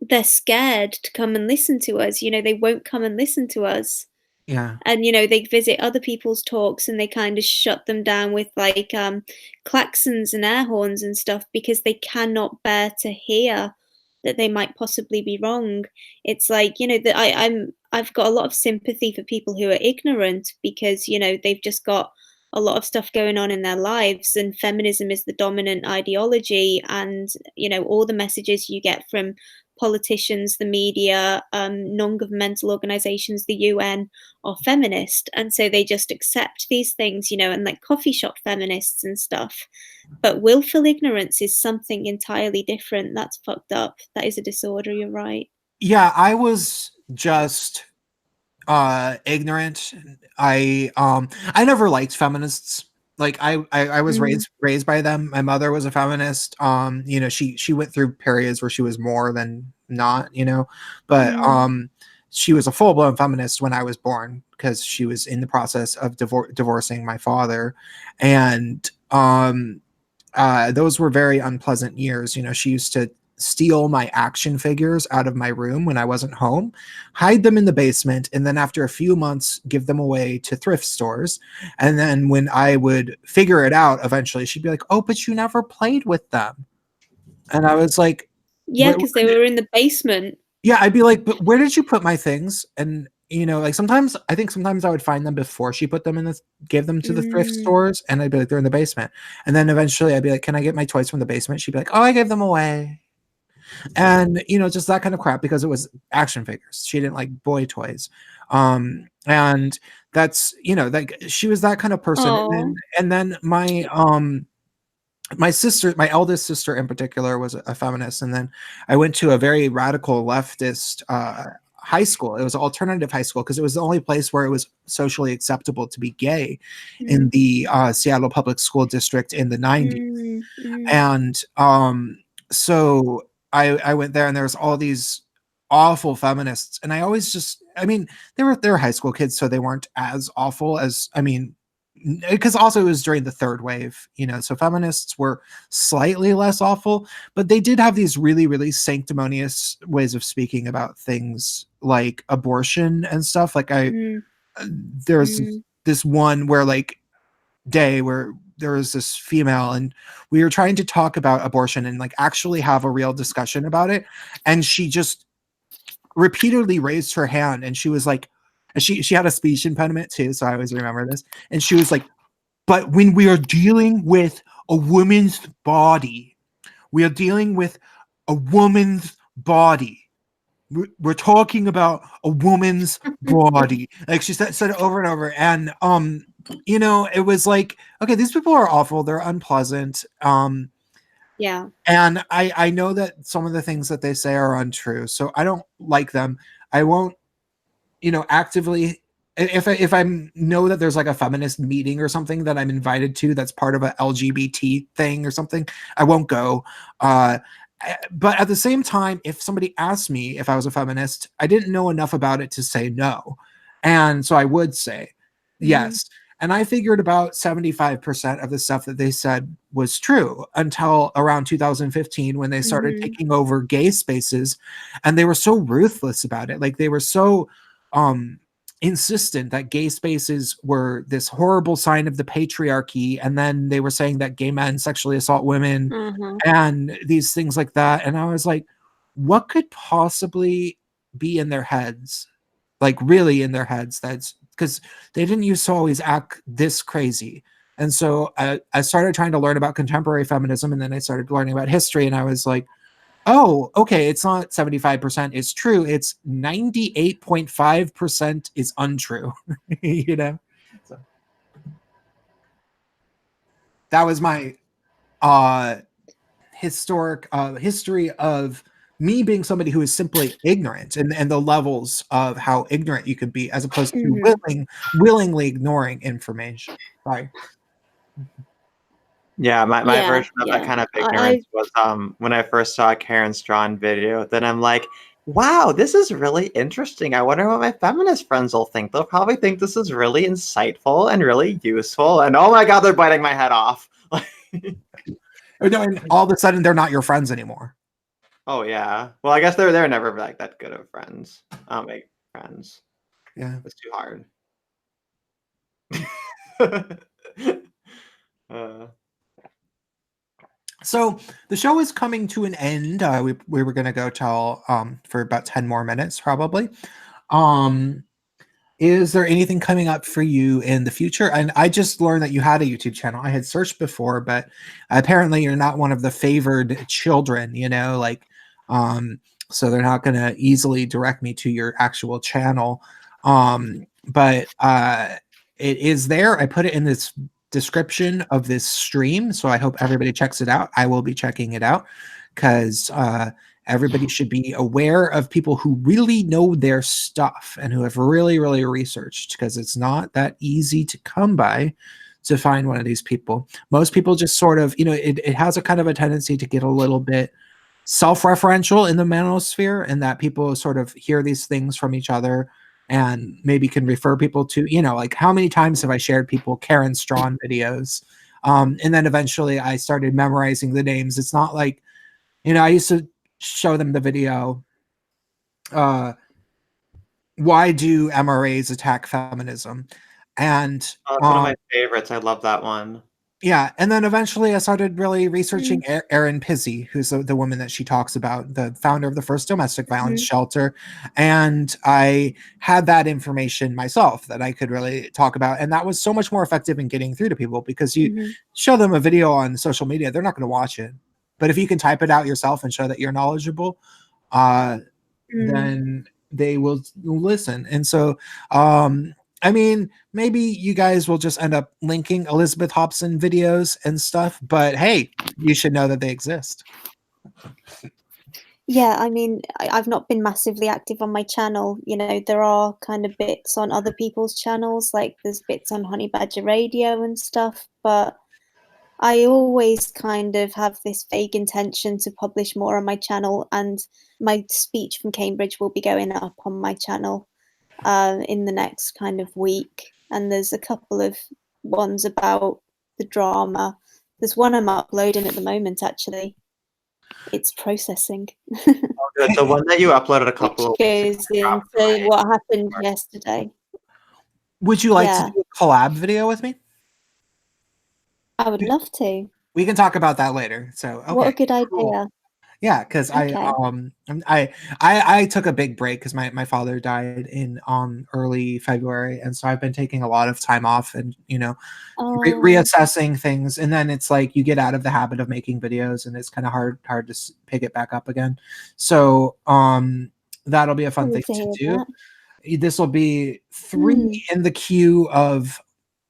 they're scared to come and listen to us, they won't come and listen to us. Yeah. And, they visit other people's talks and they kind of shut them down with like klaxons and air horns and stuff because they cannot bear to hear that they might possibly be wrong. It's like, that I've got a lot of sympathy for people who are ignorant because, they've just got a lot of stuff going on in their lives and feminism is the dominant ideology, and, all the messages you get from politicians, the media, non-governmental organizations, the UN, are feminist, and so they just accept these things, and like coffee shop feminists and stuff. But willful ignorance is something entirely different. That's fucked up. That is a disorder. You're right. Yeah, I was just ignorant. I never liked feminists. Like I was raised by them. My mother was a feminist. She went through periods where she was more than not, but she was a full-blown feminist when I was born because she was in the process of divorcing my father. And those were very unpleasant years. She used to steal my action figures out of my room when I wasn't home, hide them in the basement, and then after a few months, give them away to thrift stores. And then when I would figure it out, eventually she'd be like, "Oh, but you never played with them." And I was like, yeah, because they were in the basement. Yeah, I'd be like, "But where did you put my things?" And like sometimes I would find them before she put them gave them to the thrift stores, and I'd be like, "They're in the basement." And then eventually I'd be like, "Can I get my toys from the basement?" She'd be like, "Oh, I gave them away." And just that kind of crap, because it was action figures. She didn't like boy toys. And that's, like she was that kind of person. And then my sister, my eldest sister in particular, was a feminist. And then I went to a very radical leftist high school. It was an alternative high school because it was the only place where it was socially acceptable to be gay in the Seattle Public School District in the 90s. And so I went there, and there was all these awful feminists. And I always they were high school kids, so they weren't as awful as, because also it was during the third wave, so feminists were slightly less awful, but they did have these really, really sanctimonious ways of speaking about things like abortion and stuff. Like there's this one where day where there was this female, and we were trying to talk about abortion and actually have a real discussion about it. And she just repeatedly raised her hand, and she was like, she had a speech impediment too, so I always remember this. And she was like, "But when we are dealing with a woman's body, we are dealing with a woman's body. We're talking about a woman's body." Like she said it over and over. And it was like, okay, these people are awful. They're unpleasant. Yeah. And I know that some of the things that they say are untrue, so I don't like them. I won't, actively if I know that there's like a feminist meeting or something that I'm invited to that's part of a LGBT thing or something, I won't go. But at the same time, if somebody asked me if I was a feminist, I didn't know enough about it to say no. And so I would say yes. And I figured about 75% of the stuff that they said was true until around 2015 when they started taking over gay spaces, and they were so ruthless about it. Like they were so insistent that gay spaces were this horrible sign of the patriarchy, and then they were saying that gay men sexually assault women and these things like that. And I was like, what could possibly be in their heads, like really in their heads, that's because they didn't used to always act this crazy. And so I started trying to learn about contemporary feminism, and then I started learning about history, and I was like, oh, okay, it's not 75% is true. It's 98.5% is untrue. You know? So that was my historic history of me being somebody who is simply ignorant, and the levels of how ignorant you could be as opposed to willingly ignoring information. Sorry. Yeah, my version of that kind of ignorance was when I first saw Karen Strawn video. Then I'm like, wow, this is really interesting. I wonder what my feminist friends will think. They'll probably think this is really insightful and really useful. And oh my God, they're biting my head off. No, and all of a sudden they're not your friends anymore. Oh yeah. Well, I guess they're never like that good of friends. I'll make friends. Yeah, it's too hard. So the show is coming to an end. We were going to go till for about 10 more minutes probably. Is there anything coming up for you in the future? And I just learned that you had a YouTube channel. I had searched before, but apparently you're not one of the favored children, you know, like so they're not going to easily direct me to your actual channel. But it is there. I put it in this description of this stream, so I hope everybody checks it out. I will be checking it out because everybody should be aware of people who really know their stuff and who have really researched, because it's not that easy to come by to find one of these people. Most people just sort of, you know, it has a kind of a tendency to get a little bit self-referential in the manosphere, and that people sort of hear these things from each other and maybe can refer people to, you know, like how many times have I shared people Karen Strawn videos? And then eventually I started memorizing the names. It's not like, you know, I used to show them the video, why do MRAs attack feminism? And it's one of my favorites. I love that one. Yeah, and then eventually I started really researching Erin Pizzey, who's the woman that she talks about, the founder of the first domestic violence shelter. And I had that information myself that I could really talk about. And that was so much more effective in getting through to people, because you show them a video on social media, they're not going to watch it. But if you can type it out yourself and show that you're knowledgeable, then they will listen. And so, I mean, maybe you guys will just end up linking Elizabeth Hobson videos and stuff, but hey, you should know that they exist. Yeah, I mean, I've not been massively active on my channel. You know, there are kind of bits on other people's channels, like there's bits on Honey Badger Radio and stuff, but I always kind of have this vague intention to publish more on my channel, and my speech from Cambridge will be going up on my channel in the next kind of week. And there's a couple of ones about the drama. There's one I'm uploading at the moment, actually. It's processing. The one that you uploaded a couple goes into what happened yesterday. Would you like to do a collab video with me? I would love to. We can talk about that later. So okay, what a good cool. idea. Yeah, because I took a big break because my father died in early February, and so I've been taking a lot of time off and, you know, reassessing things. And then it's like you get out of the habit of making videos, and it's kind of hard to pick it back up again. So that'll be a fun thing to do. This will be 3 in the queue of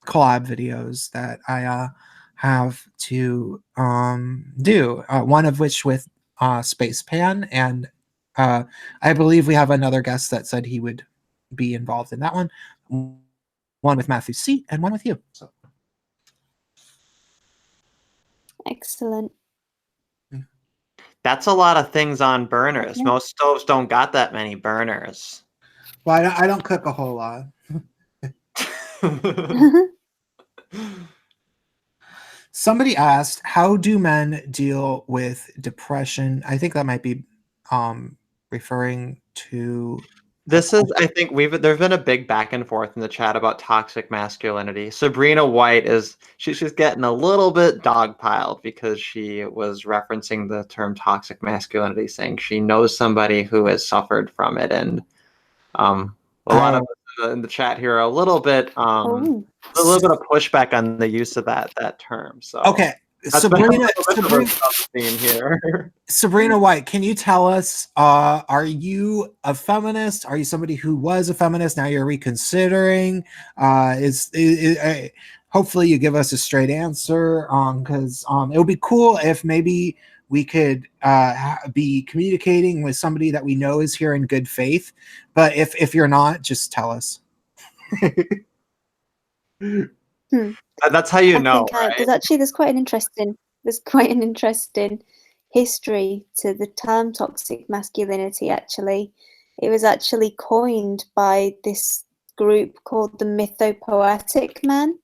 collab videos that I have to do. One of which with Space Pan, and I believe we have another guest that said he would be involved in that one. one with Matthew C, and one with you. So. Excellent. That's a lot of things on burners. Okay. Most stoves don't got that many burners. Well, I don't cook a whole lot. Somebody asked, how do men deal with depression? I think that might be referring to... This is, I think there's been a big back and forth in the chat about toxic masculinity. Sabrina White she's getting a little bit dogpiled because she was referencing the term toxic masculinity, saying she knows somebody who has suffered from it, and a lot of us in the chat here are a little bit of pushback on the use of that term. So okay. Sabrina White, can you tell us, are you a feminist? Are you somebody who was a feminist, now you're reconsidering? Hopefully you give us a straight answer, because it would be cool if maybe we could be communicating with somebody that we know is here in good faith. But if you're not, just tell us. That's how you know, right? There's quite an interesting history to the term toxic masculinity. Actually, it was actually coined by this group called the Mythopoetic Men.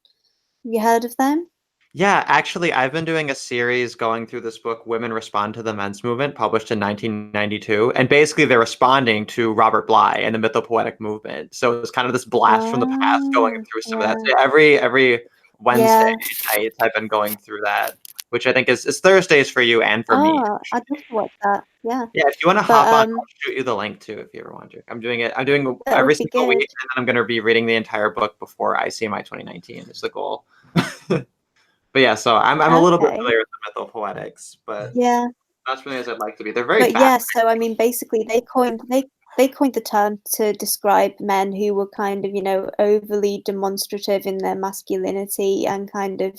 Have you heard of them? Yeah, actually, I've been doing a series going through this book, Women Respond to the Men's Movement, published in 1992. And basically, they're responding to Robert Bly and the mythopoetic movement. So it's kind of this blast from the past going through some of that. So every Wednesday nights, I've been going through that, which I think is Thursdays for you and for me. I'd love to watch that. Yeah. Yeah, if you want to hop on, I'll shoot you the link too if you ever want to. I'm doing every single week, and then I'm going to be reading the entire book before I see my 2019 is the goal. But yeah, so I'm a little bit familiar with the mythopoetics, but not as familiar as I'd like to be. They're very fast. So I mean, basically, they coined the term to describe men who were kind of, overly demonstrative in their masculinity and kind of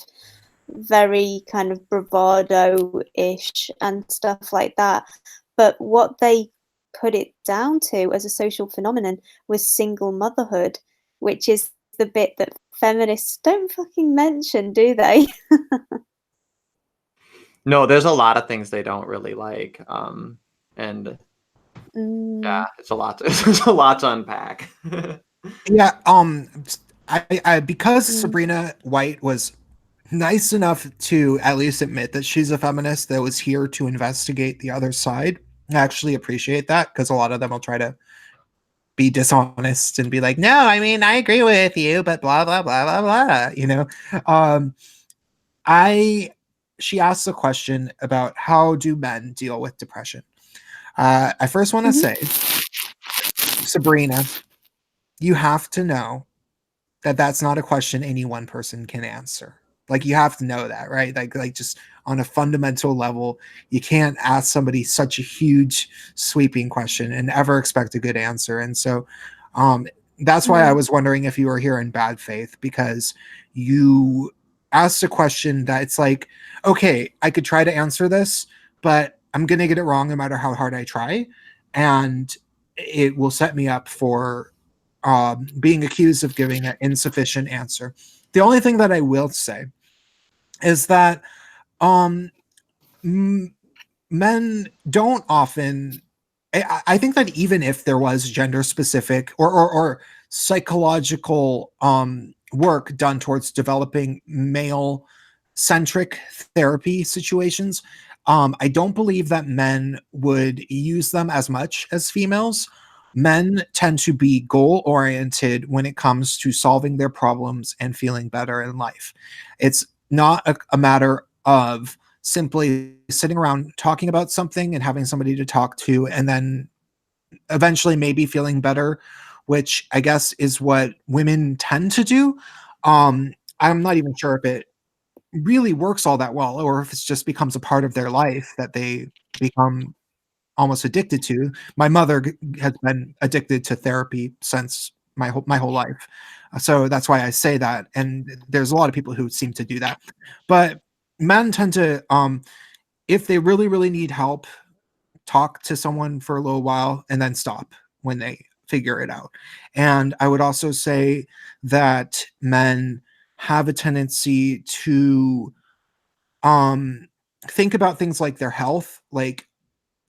very kind of bravado-ish and stuff like that. But what they put it down to as a social phenomenon was single motherhood, which is the bit that feminists don't fucking mention, do they? No, there's a lot of things they don't really like, and yeah, it's a lot. There's a lot to unpack. Yeah, I because Sabrina White was nice enough to at least admit that she's a feminist that was here to investigate the other side. I actually appreciate that, because a lot of them will try to be dishonest and be like, no, I mean, I agree with you, but blah, blah, blah, blah, blah, she asked a question about how do men deal with depression. I first want to say, Sabrina, you have to know that that's not a question any one person can answer. Like, you have to know that, right? Like just on a fundamental level, you can't ask somebody such a huge sweeping question and ever expect a good answer. And so that's why I was wondering if you were here in bad faith, because you asked a question that it's like, okay, I could try to answer this, but I'm going to get it wrong no matter how hard I try. And it will set me up for being accused of giving an insufficient answer. The only thing that I will say is that men don't often, I think that even if there was gender specific or psychological work done towards developing male centric therapy situations, I don't believe that men would use them as much as females. Men tend to be goal-oriented when it comes to solving their problems and feeling better in life. It's not a matter of simply sitting around talking about something and having somebody to talk to and then eventually maybe feeling better, which I guess is what women tend to do. I'm not even sure if it really works all that well, or if it just becomes a part of their life that they become almost addicted to. My mother has been addicted to therapy since my whole life. So that's why I say that. And there's a lot of people who seem to do that. But men tend to, if they really, really need help, talk to someone for a little while and then stop when they figure it out. And I would also say that men have a tendency to think about things like their health. Like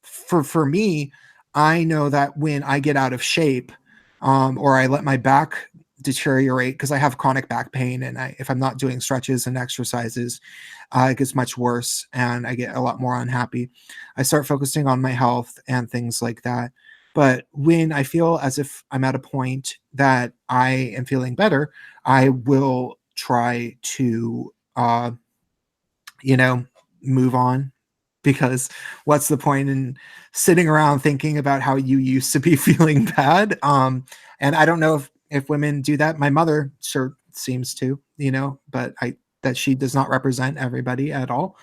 for me, I know that when I get out of shape, or I let my back deteriorate, because I have chronic back pain, and if I'm not doing stretches and exercises, it gets much worse and I get a lot more unhappy. I start focusing on my health and things like that. But when I feel as if I'm at a point that I am feeling better, I will try to, move on, because what's the point in sitting around thinking about how you used to be feeling bad? And I don't know if women do that. My mother sure seems to, but that she does not represent everybody at all.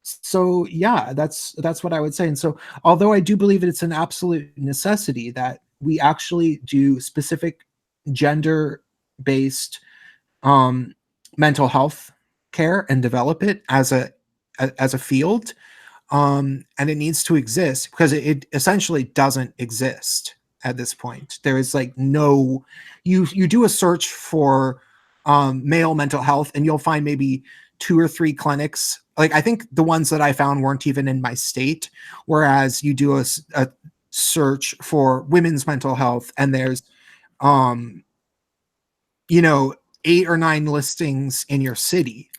So yeah, that's what I would say. And so, although I do believe it's an absolute necessity that we actually do specific gender-based mental health care and develop it as a field, and it needs to exist, because it essentially doesn't exist at this point. There is like no, you do a search for male mental health, and you'll find maybe 2 or 3 clinics. Like, I think the ones that I found weren't even in my state, whereas you do a search for women's mental health, and there's 8 or 9 listings in your city.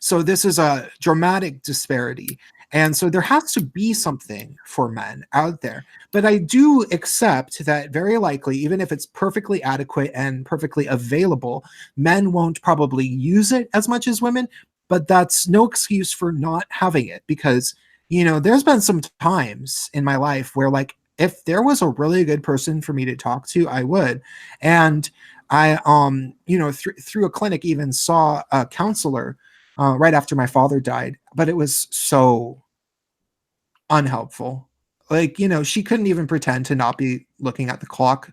So this is a dramatic disparity, and so there has to be something for men out there. But I do accept that very likely, even if it's perfectly adequate and perfectly available, men won't probably use it as much as women. But that's no excuse for not having it, because there's been some times in my life where, like, if there was a really good person for me to talk to, I would. And I, through a clinic, even saw a counselor right after my father died, but it was so unhelpful. Like, she couldn't even pretend to not be looking at the clock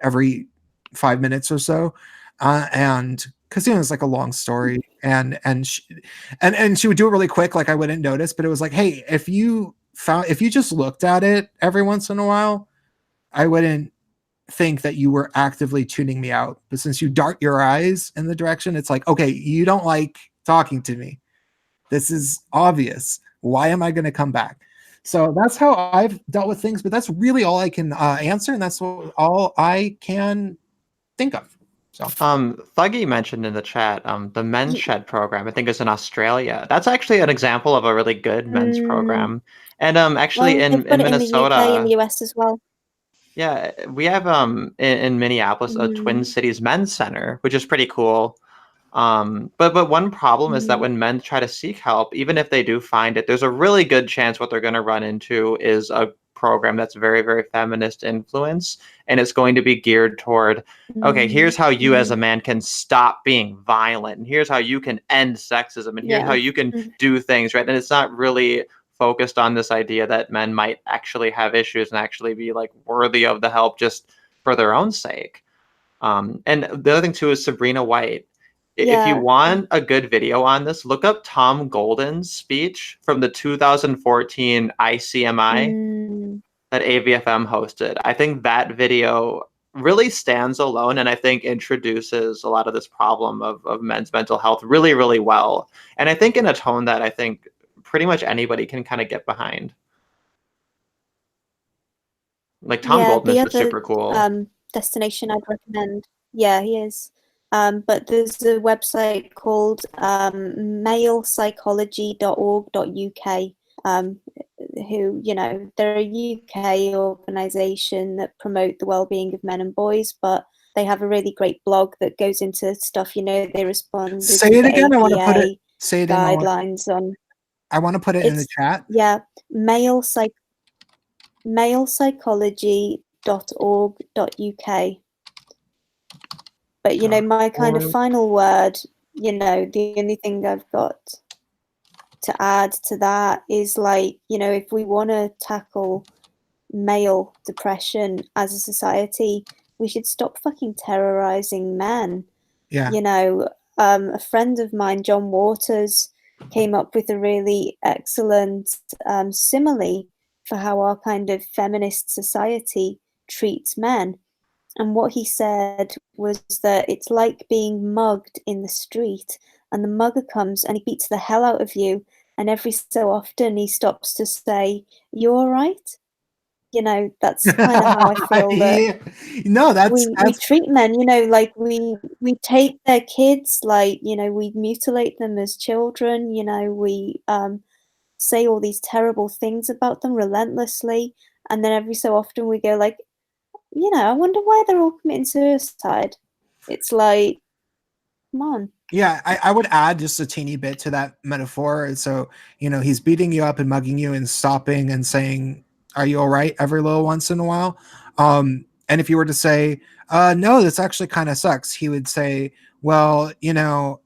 every 5 minutes or so, and because it's like a long story, and she would do it really quick, like I wouldn't notice, but it was like, hey, if you just looked at it every once in a while, I wouldn't think that you were actively tuning me out. But since you dart your eyes in the direction, it's like, okay, you don't like talking to me. This is obvious. Why am I going to come back? So that's how I've dealt with things, but that's really all I can answer, and that's all I can think of. So, Thuggy mentioned in the chat, the Men's Shed program, I think is in Australia. That's actually an example of a really good men's program. And actually in Minnesota, in the UK and the US as well. Yeah, we have in Minneapolis a Twin Cities Men's Center, which is pretty cool. But one problem is that when men try to seek help, even if they do find it, there's a really good chance what they're going to run into is a program that's very, very feminist influence, and it's going to be geared toward, okay, here's how you as a man can stop being violent, and here's how you can end sexism, and here's how you can do things, right? And it's not really focused on this idea that men might actually have issues and actually be like worthy of the help just for their own sake. And the other thing too is Sabrina White. If you want a good video on this, look up Tom Golden's speech from the 2014 ICMI that AVFM hosted. I think that video really stands alone, and I think introduces a lot of this problem of men's mental health really, really well. And I think in a tone that I think pretty much anybody can kind of get behind. Like Tom Golden is just super cool. Destination I'd recommend. Yeah, he is. But there's a website called malepsychology.org.uk, who, they're a UK organisation that promote the well-being of men and boys, but they have a really great blog that goes into stuff, they respond to say it again. APA I want to put it. Say it guidelines on. I want to put it in the chat. Yeah, malepsychology.org.uk. But my kind of final word, the only thing I've got to add to that is, like, if we want to tackle male depression as a society, we should stop fucking terrorizing men. Yeah. A friend of mine, John Waters, came up with a really excellent simile for how our kind of feminist society treats men. And what he said was that it's like being mugged in the street, and the mugger comes and he beats the hell out of you, and every so often he stops to say, "You all right?" You know, that's kind of how I feel that no, that's we treat men, you know, like we take their kids, like, you know, we mutilate them as children, you know, we say all these terrible things about them relentlessly, and then every so often we go like, you know, I wonder why they're all committing suicide. It's like, come on. Yeah, I would add just a teeny bit to that metaphor. So, you know, he's beating you up and mugging you and stopping and saying, "Are you all right?" every little once in a while. And if you were to say, no, this actually kind of sucks, he would say, well, you know,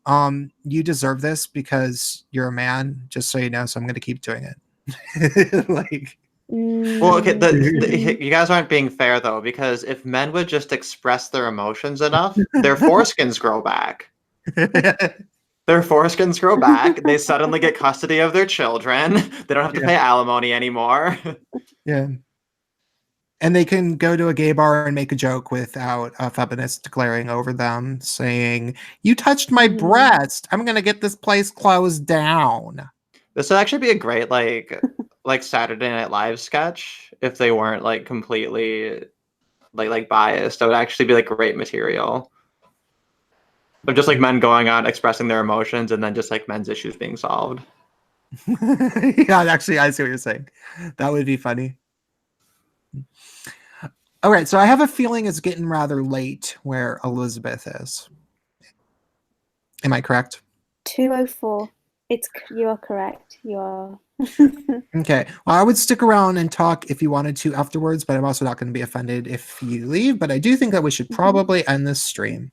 you deserve this because you're a man, just so you know, so I'm going to keep doing it. Like, well, okay, you guys aren't being fair though, because if men would just express their emotions enough, their foreskins grow back. Their foreskins grow back. They suddenly get custody of their children. They don't have to pay alimony anymore. Yeah. And they can go to a gay bar and make a joke without a feminist glaring over them, saying, "You touched my breast. I'm gonna get this place closed down." This would actually be a great like Saturday Night Live sketch if they weren't like completely like biased. That would actually be like great material. Of just like men going on expressing their emotions and then just like men's issues being solved. Yeah, actually, I see what you're saying. That would be funny. All right, so I have a feeling it's getting rather late where Elizabeth is. Am I correct? 2:04. You are correct. You are. Okay. Well, I would stick around and talk if you wanted to afterwards, but I'm also not going to be offended if you leave. But I do think that we should probably end this stream.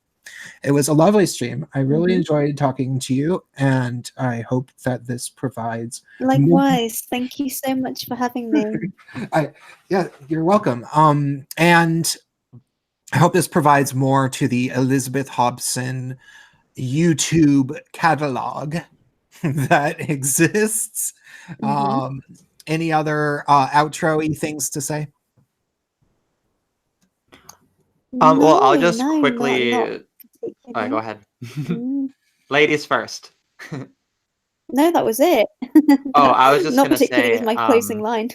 It was a lovely stream. I really enjoyed talking to you, and I hope that this provides. Likewise. Thank you so much for having me. Yeah, you're welcome. And I hope this provides more to the Elizabeth Hobson YouTube catalog that exists. Any other outro-y things to say? Well, I'll just quickly. Not go ahead. Ladies first. No, that was it. Oh, I was just not gonna particularly say was my closing line.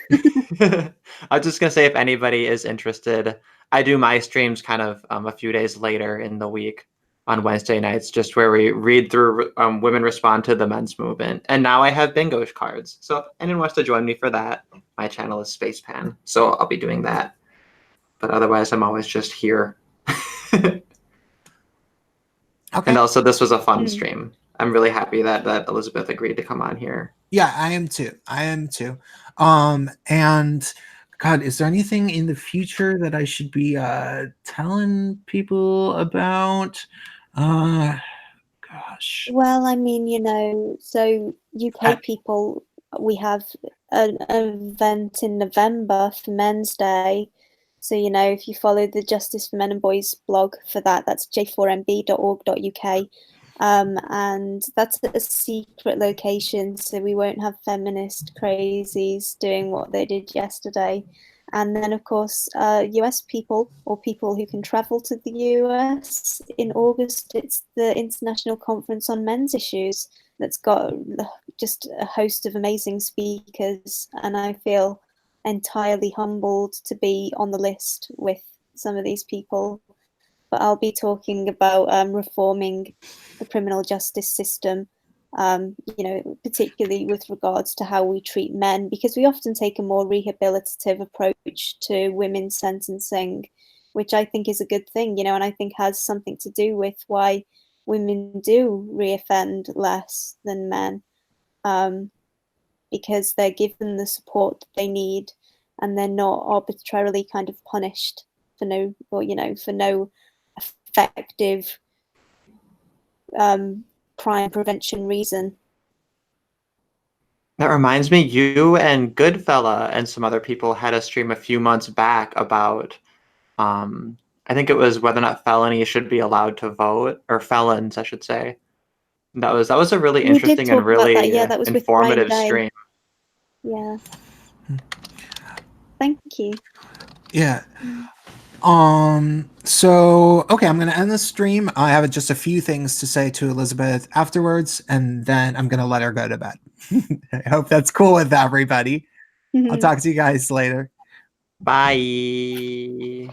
I was just gonna say if anybody is interested, I do my streams kind of a few days later in the week on Wednesday nights, just where we read through women respond to the men's movement. And now I have bingo cards. So if anyone wants to join me for that, my channel is Spacepan. So I'll be doing that. But otherwise, I'm always just here. Okay. And also, this was a fun stream. I'm really happy that Elizabeth agreed to come on here. Yeah, I am too. And God, is there anything in the future that I should be telling people about? Gosh. Well, I mean, you know, so UK people, we have an event in November for Men's Day. So, you know, if you follow the Justice for Men and Boys blog for that, that's j4mb.org.uk. And that's at a secret location, so we won't have feminist crazies doing what they did yesterday. And then, of course, US people or people who can travel to the US in August, it's the International Conference on Men's Issues that's got just a host of amazing speakers. And I feel entirely humbled to be on the list with some of these people. But I'll be talking about reforming the criminal justice system, you know, particularly with regards to how we treat men, because we often take a more rehabilitative approach to women's sentencing, which I think is a good thing, you know, and I think has something to do with why women do reoffend less than men, because they're given the support that they need and they're not arbitrarily kind of punished for no, or, you know, for no effective crime prevention reason. That reminds me, you and Goodfella and some other people had a stream a few months back about, I think it was whether or not felonies should be allowed to vote, or felons, I should say. That was a really interesting and really that was informative stream. Yeah. Thank you. Yeah. So okay, I'm gonna end the stream. I have just a few things to say to Elizabeth afterwards, and then I'm gonna let her go to bed. I hope that's cool with everybody. I'll talk to you guys later. Bye.